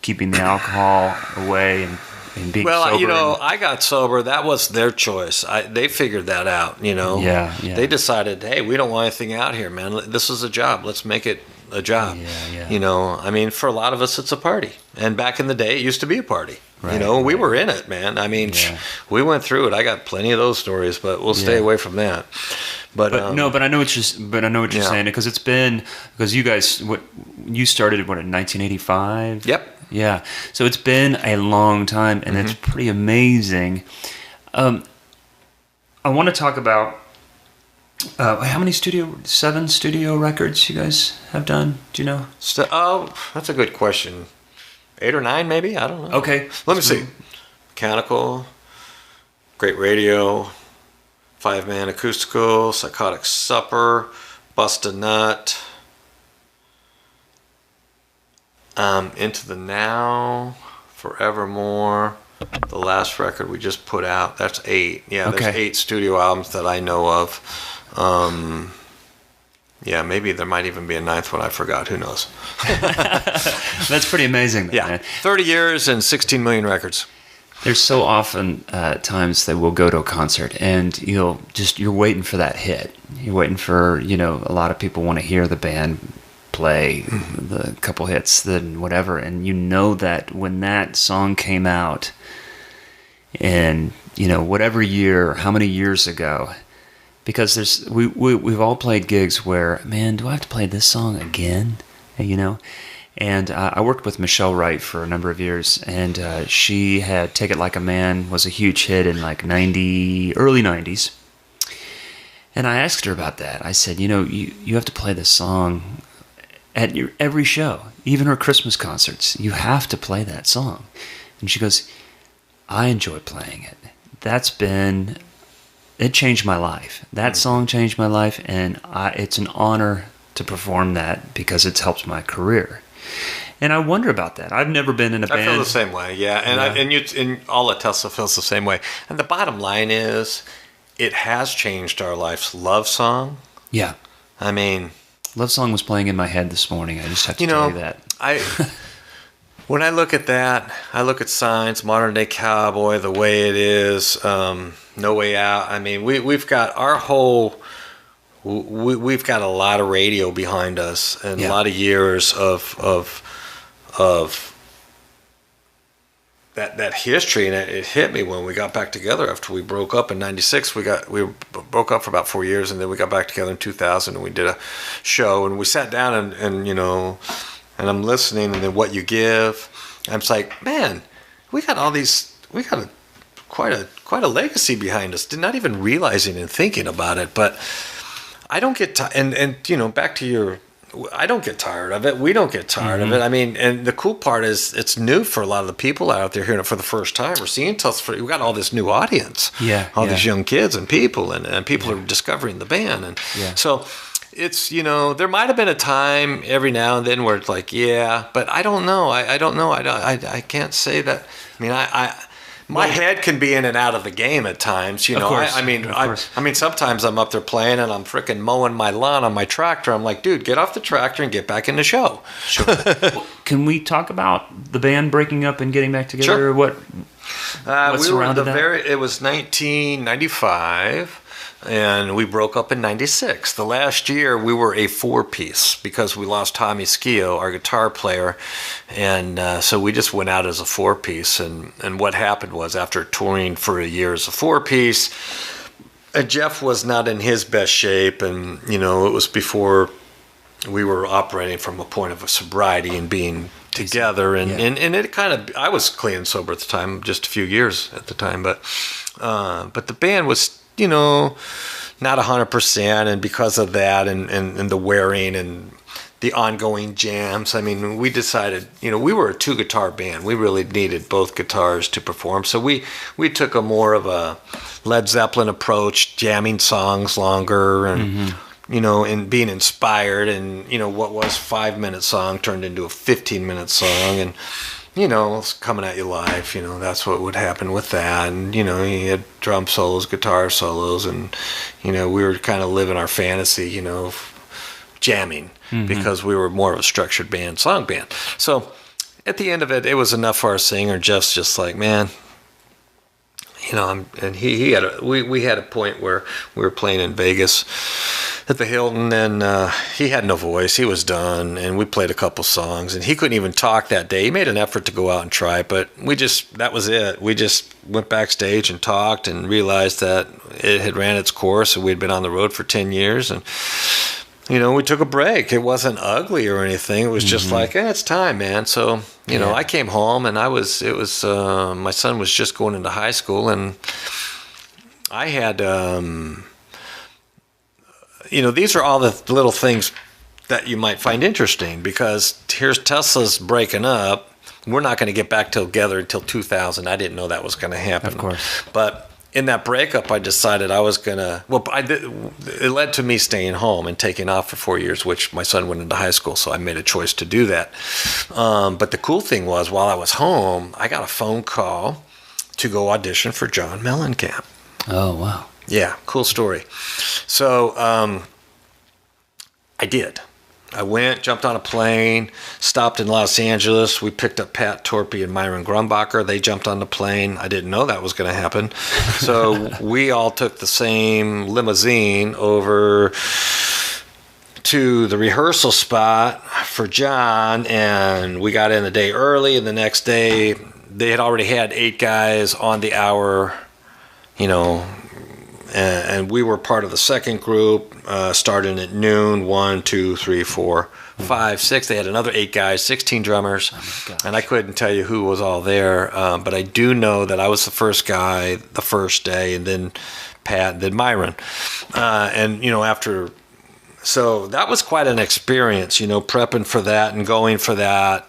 keeping the alcohol away and being sober. I got sober. That was their choice. They figured that out, Yeah. They decided, hey, we don't want anything out here, man. This is a job. Let's make it a job. Yeah. I mean, for a lot of us, it's a party. And back in the day, it used to be a party. Right, we were in it, man. I mean, we went through it. I got plenty of those stories, but we'll stay away from that. But I know what you're saying, because you guys, you started in 1985? Yep. Yeah. So it's been a long time, and it's pretty amazing. I want to talk about how many 7 studio records you guys have done? Do you know? That's a good question. 8 or 9, maybe? I don't know. Okay. Let me see. Mechanical, Great Radio, 5-Man Acoustical, Psychotic Supper, Bust a Nut, Into the Now, Forevermore, the last record we just put out. That's 8. Yeah, there's 8 studio albums that I know of. Maybe there might even be a 9th one I forgot. Who knows? That's pretty amazing. Yeah, man. 30 years and 16 million records. There's so often times that we'll go to a concert and you're waiting for that hit. You're waiting for, a lot of people want to hear the band play the couple hits, then whatever. And that when that song came out in, whatever year, how many years ago, because we've all played gigs where, man, do I have to play this song again? And I worked with Michelle Wright for a number of years, and she had "Take It Like a Man" was a huge hit in like early 90s. And I asked her about that. I said, you have to play this song at every show, even her Christmas concerts. You have to play that song. And she goes, I enjoy playing it. It changed my life. That song changed my life, and it's an honor to perform that because it's helped my career. And I wonder about that. I've never been in a band. I feel the same way, yeah. And all of Tesla feels the same way. And the bottom line is, it has changed our lives. Love Song. Yeah. I mean, Love Song was playing in my head this morning. I just have to tell you that. When I look at that, I look at Signs, Modern Day Cowboy, The Way It Is, No Way Out. I mean, we've got we've got a lot of radio behind us and a lot of years of that history, and it hit me when we got back together after we broke up in '96. We broke up for about 4 years, and then we got back together in 2000, and we did a show, and we sat down and I'm listening, and then What You Give. I'm just like, man, we got quite a legacy behind us. Not even realizing and thinking about it, but I don't get back to your. I don't get tired of it. We don't get tired of it. I mean, and the cool part is it's new for a lot of the people out there hearing it for the first time or seeing us. We got all this new audience. These young kids and people, and people are discovering the band, and so. It's, there might have been a time every now and then where it's like, but I don't know. I don't know. I can't say that. I mean, my head can be in and out of the game at times, Of course, I mean, sometimes I'm up there playing and I'm freaking mowing my lawn on my tractor. I'm like, dude, get off the tractor and get back in the show. Sure. Well, can we talk about the band breaking up and getting back together? Sure. What surrounded that? It was 1995. And we broke up in 96. The last year, we were a 4-piece because we lost Tommy Schio, our guitar player. And so we just went out as a 4-piece. And what happened was, after touring for a year as a 4-piece, Jeff was not in his best shape. And, it was before we were operating from a point of sobriety and being together. And it kind of, I was clean and sober at the time, just a few years at the time. But But the band was, not 100%, and because of that and the wearing and the ongoing jams, I mean, we decided, we were a 2-guitar band. We really needed both guitars to perform. So we took a more of a Led Zeppelin approach, jamming songs longer and, and being inspired. And, what was 5-minute song turned into a 15-minute song. And, it's coming at you live, that's what would happen with that. And, you had drum solos, guitar solos, and, we were kind of living our fantasy, jamming, because we were more of a structured band, song band. So at the end of it, it was enough for our singer. Jeff's just like, man, and he had we had a point where we were playing in Vegas at the Hilton, and he had no voice. He was done, and we played a couple songs, and he couldn't even talk that day. He made an effort to go out and try, but that was it. We just went backstage and talked and realized that it had ran its course, and we'd been on the road for 10 years, and we took a break. It wasn't ugly or anything. It was just like, it's time, man. So, I came home, and my son was just going into high school, and I had, these are all the little things that you might find interesting, because here's Tesla's breaking up. We're not going to get back together until 2000. I didn't know that was going to happen. Of course. But in that breakup, I decided I was going to, it led to me staying home and taking off for 4 years, which my son went into high school, so I made a choice to do that. But the cool thing was, while I was home, I got a phone call to go audition for John Mellencamp. Oh, wow. Yeah, cool story. So I did. I went, jumped on a plane, stopped in Los Angeles. We picked up Pat Torpy and Myron Grumbacher. They jumped on the plane. I didn't know that was going to happen. So we all took the same limousine over to the rehearsal spot for John, and we got in a day early, and the next day they had already had 8 guys on the hour, and we were part of the second group, starting at noon. 1, 2, 3, 4, 5, 6. They had another 8 guys, 16 drummers, and I couldn't tell you who was all there, but I do know that I was the first guy the first day, and then Pat, and then Myron, and after. So that was quite an experience, prepping for that and going for that.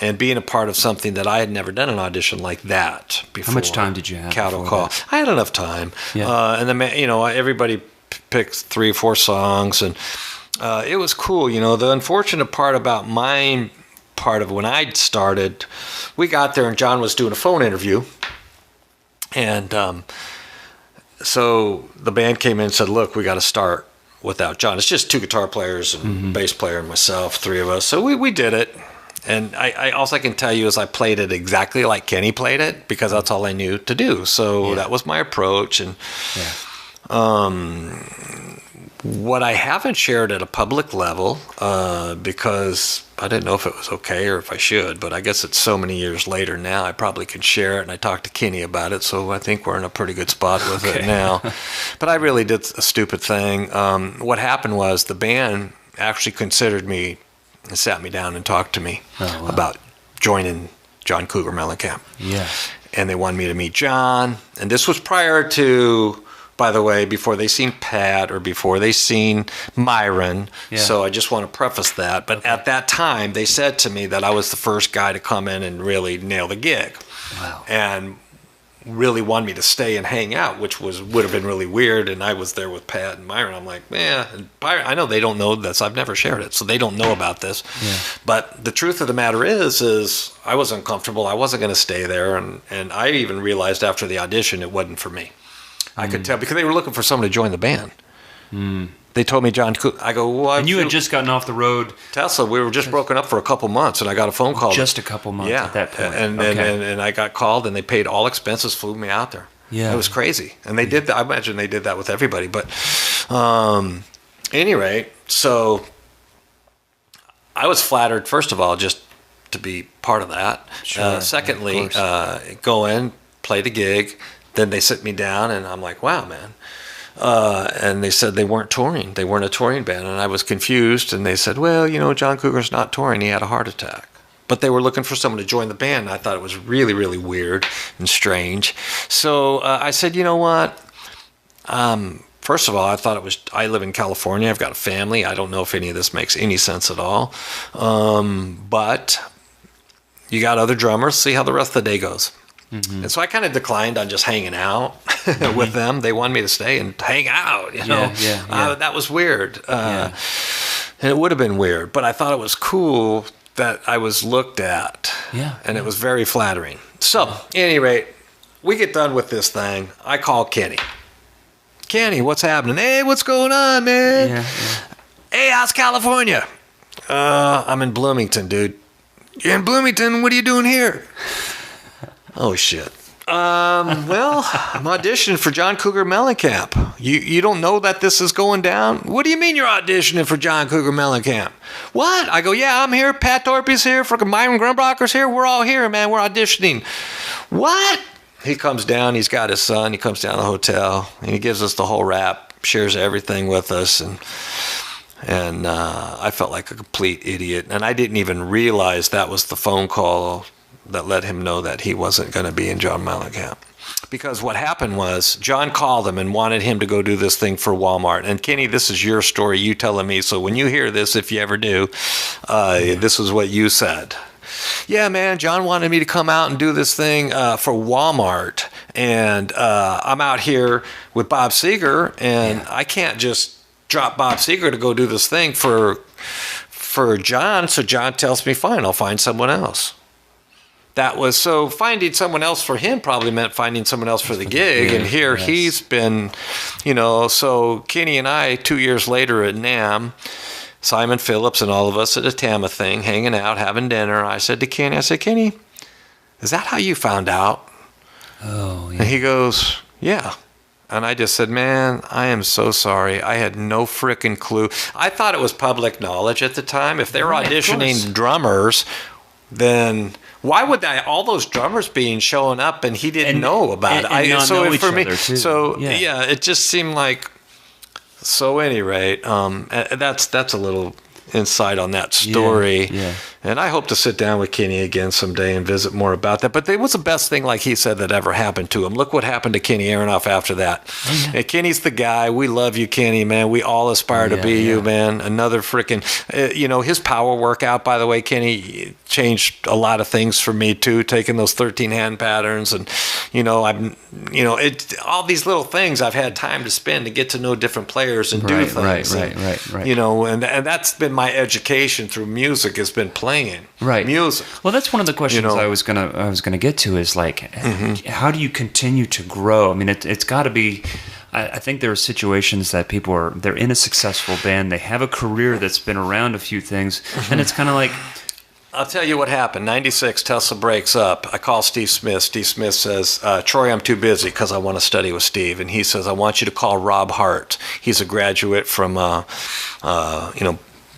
And being a part of something that I had never done an audition like that before. How much time did you have? Cattle Call. I had enough time. Yeah. And then, everybody picked 3 or 4 songs, and it was cool. The unfortunate part about my part of when I started, we got there and John was doing a phone interview, and so the band came in and said, "Look, we got to start without John. It's just 2 guitar players and bass player and myself, 3 of us." So we did it. And I all I can tell you is I played it exactly like Kenny played it, because that's all I knew to do. So that was my approach. And what I haven't shared at a public level, because I didn't know if it was okay or if I should, but I guess it's so many years later now, I probably could share it. And I talked to Kenny about it, so I think we're in a pretty good spot with it now. But I really did a stupid thing. What happened was the band actually considered me and sat me down and talked to me about joining John Cougar Mellencamp. Yeah. And they wanted me to meet John. And this was prior to, by the way, before they seen Pat or before they seen Myron. Yeah. So I just want to preface that. But at that time, they said to me that I was the first guy to come in and really nail the gig. Wow. And really wanted me to stay and hang out, which would have been really weird. And I was there with Pat and Myron. I'm like, and I know they don't know this. I've never shared it, so they don't know about this. Yeah. But the truth of the matter is I was uncomfortable. I wasn't going to stay there, and I even realized after the audition it wasn't for me. I could tell, because they were looking for someone to join the band. They told me John Cook. I go, well, and you had just gotten off the road. Tesla. We were just broken up for a couple months, and I got a phone call. Just a couple months at that point. And I got called, and they paid all expenses, flew me out there. Yeah, it was crazy, and they did that. I imagine they did that with everybody. But any rate, so I was flattered, first of all, just to be part of that. Sure. Secondly, go in, play the gig. Then they sit me down, and I'm like, wow, man. And they said they weren't touring. They weren't a touring band. And I was confused. And they said, well, John Cougar's not touring. He had a heart attack. but they were looking for someone to join the band. And I thought it was really, really weird and strange. So I said, you know what? First of all, I thought I live in California. I've got a family. I don't know if any of this makes any sense at all. But you got other drummers. See how the rest of the day goes. Mm-hmm. And so I kind of declined on just hanging out with them. They wanted me to stay and hang out, you know. That was weird. And it would have been weird. But I thought it was cool that I was looked at. And it was very flattering. So, at any rate, we get done with this thing. I call Kenny. Kenny, what's happening? Hey, what's going on, man? Hey, how's California? I'm in Bloomington, dude. You're in Bloomington? What are you doing here? Oh, shit. Well, I'm auditioning for John Cougar Mellencamp. You don't know that this is going down? What do you mean you're auditioning for John Cougar Mellencamp? What? I go, yeah, I'm here. Pat Thorpe's here. Frickin' Myron Grumbacher's here. We're all here, man. We're auditioning. What? He comes down. He's got his son. He comes down to the hotel, and he gives us the whole rap, shares everything with us, and I felt like a complete idiot. And I didn't even realize that was the phone call that let him know that he wasn't going to be in John Mellencamp. Because what happened was John called him and wanted him to go do this thing for Walmart. And Kenny, this is your story, you telling me. So when you hear this, if you ever do, this is what you said. Yeah, man, John wanted me to come out and do this thing for Walmart. And I'm out here with Bob Seger, and I can't just drop Bob Seger to go do this thing for John. So John tells me, fine, I'll find someone else. That was, so finding someone else for him probably meant finding someone else for the gig. And here he's been, so Kenny and I, 2 years later at NAMM, Simon Phillips and all of us at a Tama thing, hanging out, having dinner. I said to Kenny, Kenny, is that how you found out? Oh, yeah. And he goes, yeah. And I just said, man, I am so sorry. I had no frickin' clue. I thought it was public knowledge at the time. If they were auditioning drummers, then why would all those drummers showing up and he didn't know about it? It just seemed like. So, at any rate, that's a little insight on that story. Yeah. And I hope to sit down with Kenny again someday and visit more about that. But it was the best thing, like he said, that ever happened to him. Look what happened to Kenny Aronoff after that. And Kenny's the guy. We love you, Kenny, man. We all aspire to be you, man. Another freaking, his power workout, by the way, Kenny changed a lot of things for me too, taking those 13 hand patterns. And, all these little things I've had time to spend to get to know different players and do things. Right. And that's been my education through music, has been playing music. Well, that's one of the questions I was gonna get to is like, how do you continue to grow? I mean, it's got to be. I think there are situations that they're in a successful band, they have a career that's been around a few things, and it's kind of like. I'll tell you what happened. 96, Tesla breaks up. I call Steve Smith. Steve Smith says, Troy, I'm too busy because I want to study with Steve. And he says, I want you to call Rob Hart. He's a graduate from,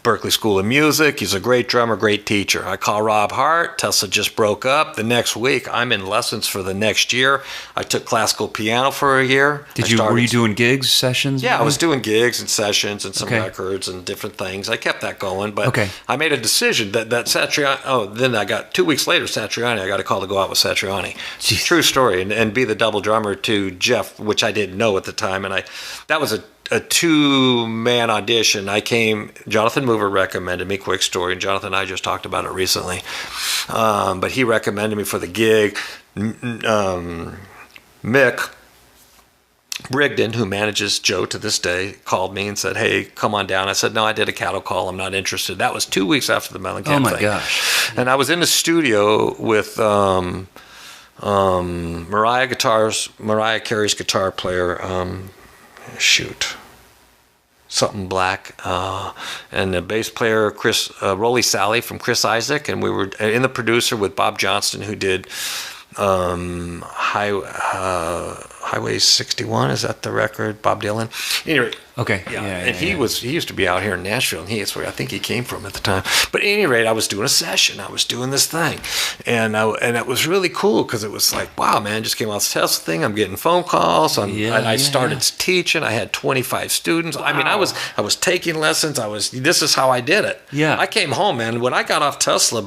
Berklee School of Music. He's a great drummer, great teacher. I call Rob Hart. Tesla just broke up. The next week, I'm in lessons for the next year. I took classical piano for a year. Were you doing gigs, sessions? Yeah, I was doing gigs and sessions and some records and different things. I kept that going, but I made a decision that Satriani. Then I got 2 weeks later, Satriani. I got a call to go out with Satriani. Jeez. True story, and be the double drummer to Jeff, which I didn't know at the time, and that was a 2-man audition. Jonathan Mover recommended me, quick story, and Jonathan and I just talked about it recently. But he recommended me for the gig. Mick Brigden, who manages Joe to this day, called me and said, hey, come on down. I said, no, I did a cattle call. I'm not interested. That was 2 weeks after the Mellencamp thing. Oh, my gosh. And I was in the studio with Mariah Carey's guitar player, something black, and the bass player Rolly Sally from Chris Isaac, and we were in the producer with Bob Johnston, who did Highway Highway 61, is that the record? Bob Dylan. Anyway, Okay. yeah. And he used to be out here in Nashville, and that's where I think he came from at the time. But at any rate, I was doing a session. I was doing this thing, and it was really cool because it was like, wow, man, just came out this Tesla thing. I'm getting phone calls. I started teaching. I had 25 students. Wow. I mean, I was taking lessons. This is how I did it. Yeah. I came home, man. When I got off Tesla,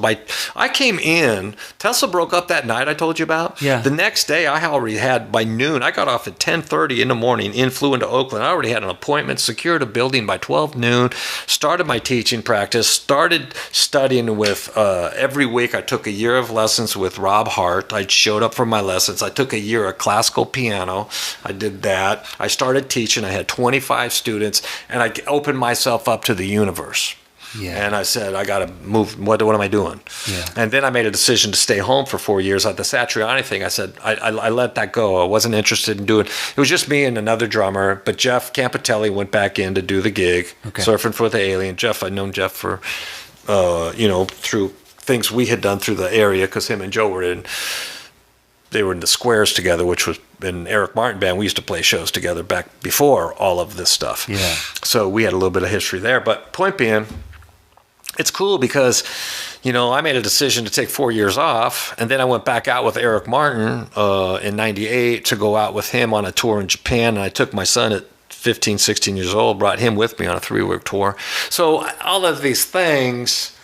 I came in. Tesla broke up that night I told you about. Yeah. The next day, I already had by noon. I got off at 10:30 in the morning. Flew into Oakland. I already had an appointment. Secured a building by 12 noon, started my teaching practice, started studying with, every week I took a year of lessons with Rob Hart. I showed up for my lessons. I took a year of classical piano. I did that. I started teaching. I had 25 students, and I opened myself up to the universe. Yeah. And I said, I got to move. What am I doing? Yeah. And then I made a decision to stay home for 4 years. At the Satriani thing, I said, I let that go. I wasn't interested in doing it. It was just me and another drummer. But Jeff Campitelli went back in to do the gig, Surfing for the Alien. Jeff, I'd known Jeff for, through things we had done through the area because him and Joe were in. They were in the Squares together, which was in Eric Martin band. We used to play shows together back before all of this stuff. Yeah. So we had a little bit of history there. But point being, it's cool because, I made a decision to take 4 years off, and then I went back out with Eric Martin in 98 to go out with him on a tour in Japan, and I took my son at 15, 16 years old, brought him with me on a 3-week tour. So all of these things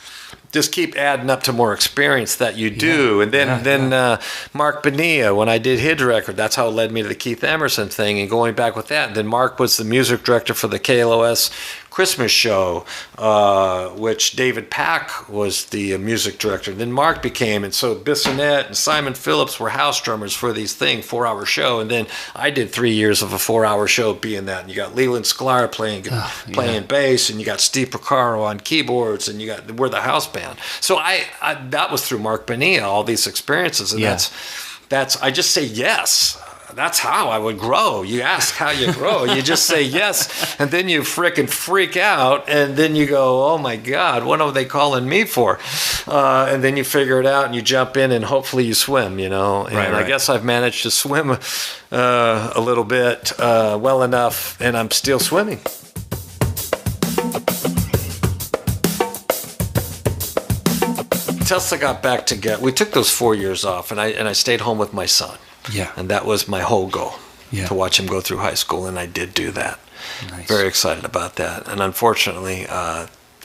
just keep adding up to more experience that you do. And then Marc Bonilla, when I did his record, that's how it led me to the Keith Emerson thing and going back with that. And then Marc was the music director for the KLOS Christmas show, which David Pack was the music director. Then Marc became, and so Bissonette and Simon Phillips were house drummers for these 4-hour show. And then I did 3 years of a 4-hour show being that. And you got Leland Sklar playing bass, and you got Steve Porcaro on keyboards, and we're the house band. So I that was through Marc Bonilla, all these experiences, and that's I just say yes. That's how I would grow. You ask how you grow. You just say yes, and then you frickin' freak out, and then you go, oh my God, what are they calling me for? And then you figure it out, and you jump in, and hopefully you swim, And I guess I've managed to swim a little bit well enough, and I'm still swimming. Tesla got back together. We took those 4 years off, and I stayed home with my son. Yeah. And that was my whole goal, to watch him go through high school, and I did do that. Nice. Very excited about that. And unfortunately,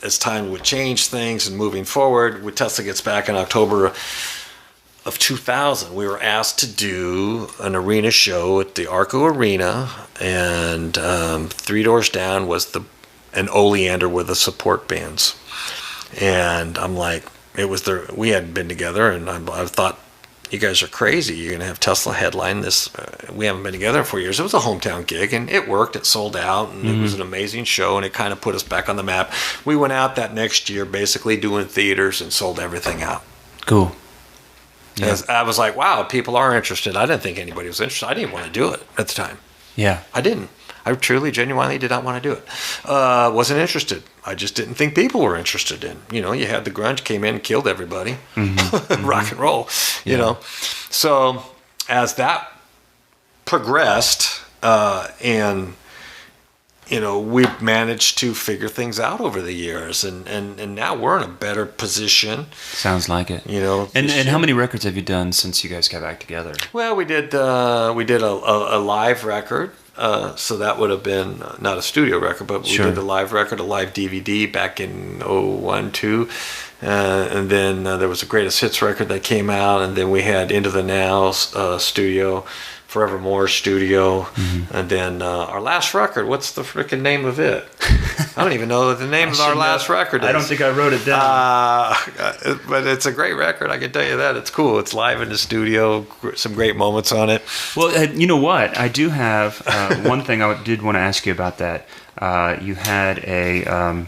as time would change things and moving forward, when Tesla gets back in October of 2000, we were asked to do an arena show at the Arco Arena, and 3 doors down was and Oleander were the support bands. And I'm like, we hadn't been together, and I thought, you guys are crazy. You're going to have Tesla headline this. We haven't been together in 4 years. It was a hometown gig, and it worked. It sold out, and it was an amazing show, and it kind of put us back on the map. We went out that next year basically doing theaters and sold everything out. Cool. Yeah. I was like, wow, people are interested. I didn't think anybody was interested. I didn't want to do it at the time. Yeah. I didn't. I truly, genuinely did not want to do it. Wasn't interested. I just didn't think people were interested in. You had the grunge came in and killed everybody. Rock and roll, So as that progressed, and we've managed to figure things out over the years, and now we're in a better position. Sounds like it. And how many records have you done since you guys got back together? Well, we did a live record. So that would have been not a studio record, but we did a live record, a live DVD back in 01, 02. And then there was a Greatest Hits record that came out, and then we had Into the Now studio, Forevermore studio, and then our last record, what's the freaking name of it? I don't even know the name of our last record is. I don't think I wrote it down. But it's a great record, I can tell you that. It's cool. It's live in the studio, some great moments on it. Well, you know what? I do have one thing I did want to ask you about that. You had a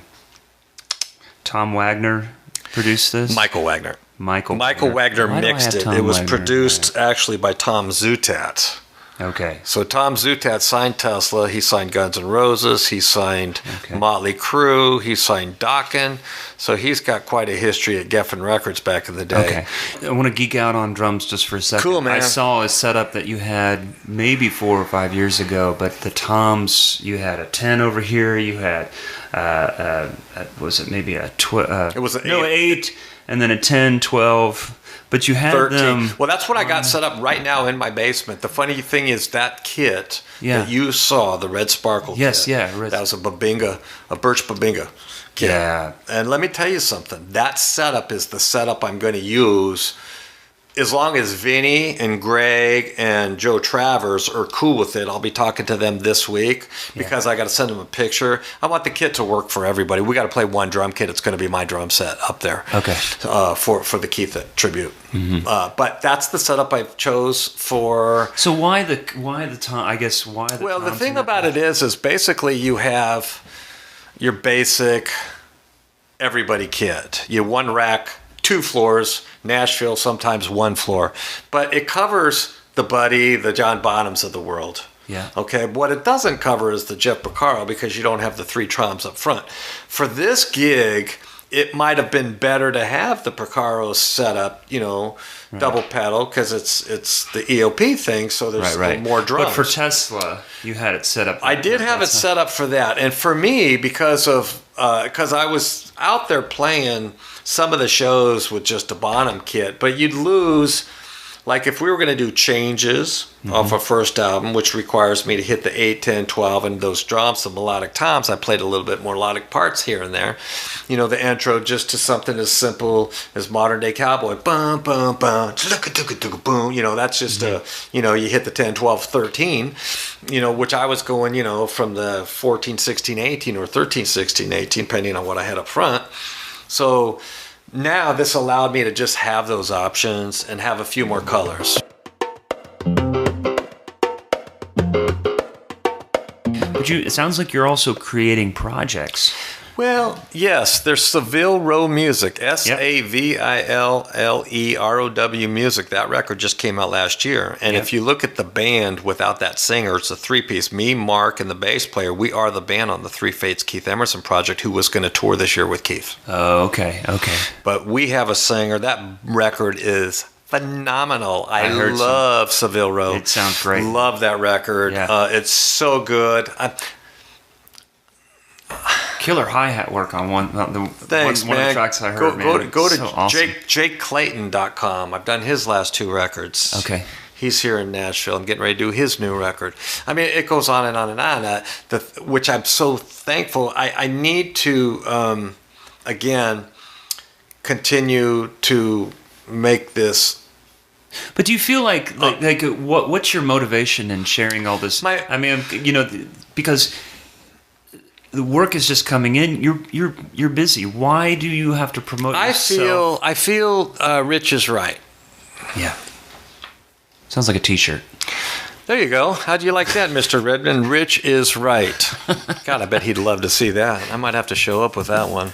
Tom Wagner produce this? Michael Wagner Wagner mixed it. It was produced actually by Tom Zutat. Okay. So Tom Zutaut signed Tesla. He signed Guns N' Roses. He signed Motley Crue. He signed Dokken. So he's got quite a history at Geffen Records back in the day. Okay. I want to geek out on drums just for a second. Cool, man. I saw a setup that you had maybe 4 or 5 years ago, but the toms, you had a 10 over here. You had, was it maybe a 12? It was an 8, and then a 10, 12. But you had 13. them. Well, that's what I got set up right now in my basement. The funny thing is that kit that you saw, the Red Sparkle kit. That was a Birch Babinga kit. Yeah. And let me tell you something. That setup is the setup I'm going to use as long as Vinny and Greg and Joe Travers are cool with it. I'll be talking to them this week because I got to send them a picture. I want the kit to work for everybody. We got to play one drum kit. It's going to be my drum set up there. Okay. For the Keith tribute. Mm-hmm. But that's the setup I chose for. So why the tom? I guess why the. Well, the thing about it is basically you have your basic everybody kit. You have one rack, 2 floors. Nashville, sometimes 1 floor. But it covers the Buddy, the John Bonhams of the world. Yeah. Okay. What it doesn't cover is the Jeff Porcaro because you don't have the 3 toms up front. For this gig, it might have been better to have the Porcaro set up, double pedal because it's the EOP thing, so there's more drums. But for Tesla, you had it set up. I did have it set up for that, and for me, because I was out there playing some of the shows with just a Bonham kit, but you'd lose. Like if we were going to do changes off a first album, which requires me to hit the 8, 10, 12, and those drums, the melodic toms, I played a little bbit more melodic parts here and there. The intro just to something as simple as Modern Day Cowboy. Bum, bum, bum, boom. That's just you hit the 10, 12, 13, which I was going, from the 14, 16, 18 or 13, 16, 18, depending on what I had up front. So now this allowed me to just have those options and have a few more colors. But it sounds like you're also creating projects. Well, yes, there's Saville Row Music, SAVILLEROW Music. That record just came out last year. And if you look at the band without that singer, it's a 3-piece. Me, Mark, and the bass player, we are the band on the Three Fates Keith Emerson project who was going to tour this year with Keith. Oh, okay. But we have a singer. That record is phenomenal. I love Saville Row. It sounds great. Love that record. Yeah. It's so good. Killer hi-hat work on one of the tracks I heard. Go to so awesome. JakeClayton.com. I've done his last 2 records. Okay. He's here in Nashville. I'm getting ready to do his new record. I mean, it goes on and on and on, which I'm so thankful. I need to, again, continue to make this. But do you feel like what's your motivation in sharing all this? Because the work is just coming in. You're busy. Why do you have to promote yourself? I feel Rich is right. Yeah. Sounds like a T-shirt. There you go. How do you like that, Mr. Redmond? Rich is right. God, I bet he'd love to see that. I might have to show up with that one.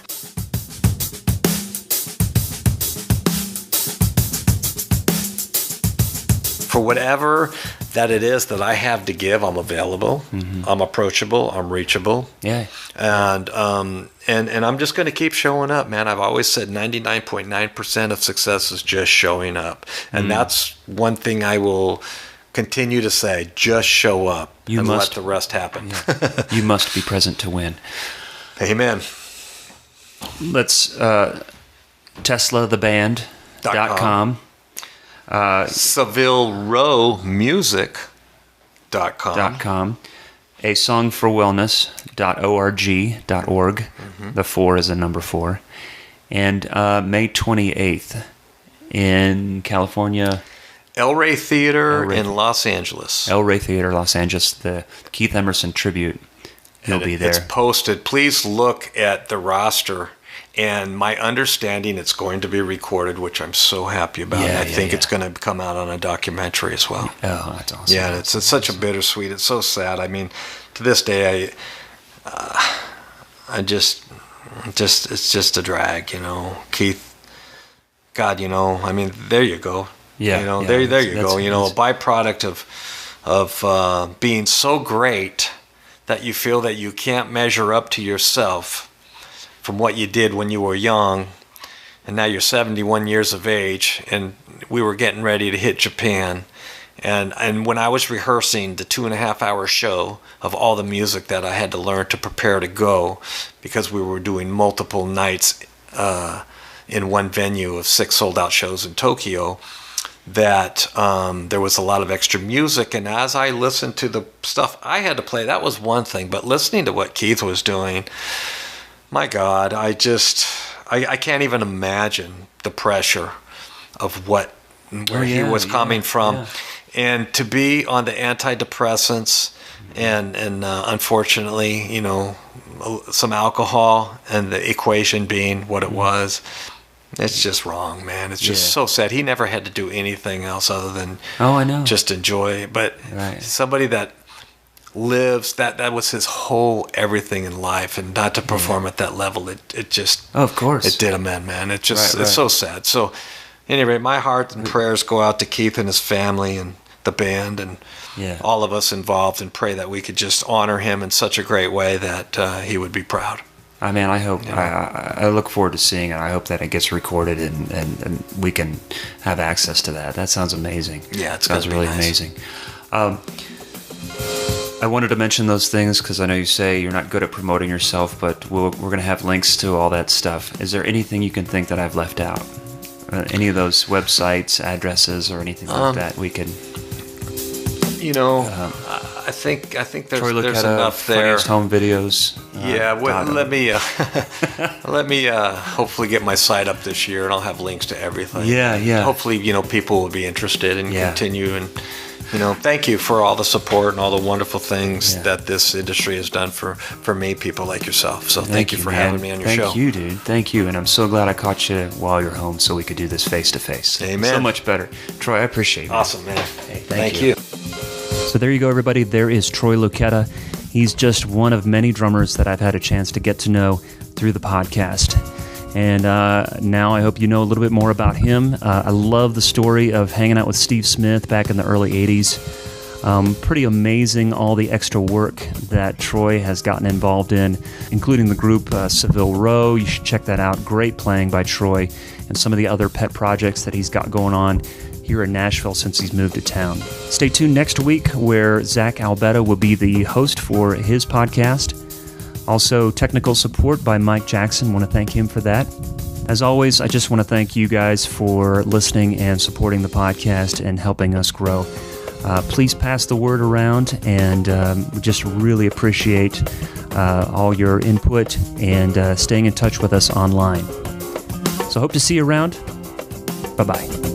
For whatever that it is that I have to give, I'm available. Mm-hmm. I'm approachable. I'm reachable. Yeah. And I'm just going to keep showing up, man. I've always said 99.9% of success is just showing up. And that's one thing I will continue to say. Just show up let the rest happen. Yeah. You must be present to win. Amen. Let's TeslaTheBand.com. SavilleRowMusic.com. A songforwellness.org. Mm-hmm. The 4 is a number 4. And May 28th in California. El Rey Theater in Los Angeles. El Rey Theater, Los Angeles. The Keith Emerson tribute. He'll be there. It's posted. Please look at the roster. And my understanding, it's going to be recorded, which I'm so happy about. I think it's going to come out on a documentary as well. Oh, that's awesome. Yeah, it's such a bittersweet. It's so sad. I mean, to this day, it's just a drag, Keith, God, I mean, there you go. Yeah. There you go. A byproduct of of being so great that you feel that you can't measure up to yourself from what you did when you were young, and now you're 71 years of age, and we were getting ready to hit Japan. And when I was rehearsing the 2.5-hour show of all the music that I had to learn to prepare to go, because we were doing multiple nights in one venue of 6 sold-out shows in Tokyo, that there was a lot of extra music. And as I listened to the stuff I had to play, that was one thing. But listening to what Keith was doing, my God, I can't even imagine the pressure of where he was coming from. Yeah. And to be on the antidepressants and unfortunately, you know, some alcohol, and the equation being what it was, it's just wrong, man. It's just so sad. He never had to do anything else other than just enjoy. But somebody that lives, that was his whole everything in life, and not to perform at that level, it just of course it did him in, man. It just it's so sad. So anyway, my heart and prayers go out to Keith and his family and the band and all of us involved, and pray that we could just honor him in such a great way that he would be proud. I mean, I hope, I look forward to seeing it. I hope that it gets recorded and we can have access to that. That sounds amazing. Yeah, it sounds really amazing. I wanted to mention those things because I know you say you're not good at promoting yourself, but we're going to have links to all that stuff. Is there anything you can think that I've left out? Any of those websites, addresses, or anything like that we can... You know, I think there's enough there. Home videos. Let me hopefully get my site up this year, and I'll have links to everything. Yeah. Hopefully, you know, people will be interested and continue. And you know, thank you for all the support and all the wonderful things that this industry has done for me, people like yourself. So thank you for having me on your show. Thank you, dude. Thank you, and I'm so glad I caught you while you're home, so we could do this face to face. Amen. So much better, Troy. I appreciate it. Awesome, man. Hey, thank you. So there you go, everybody. There is Troy Luccketta. He's just one of many drummers that I've had a chance to get to know through the podcast. And now I hope you know a little bit more about him. I love the story of hanging out with Steve Smith back in the early 80s. Pretty amazing, all the extra work that Troy has gotten involved in, including the group Saville Row. You should check that out. Great playing by Troy, and some of the other pet projects that he's got going on here in Nashville since he's moved to town. Stay tuned next week, where Zach Albetta will be the host for his podcast. Also, technical support by Mike Jackson. Want to thank him for that. As always, I just want to thank you guys for listening and supporting the podcast and helping us grow. Please pass the word around, and we just really appreciate all your input and staying in touch with us online. So hope to see you around. Bye-bye.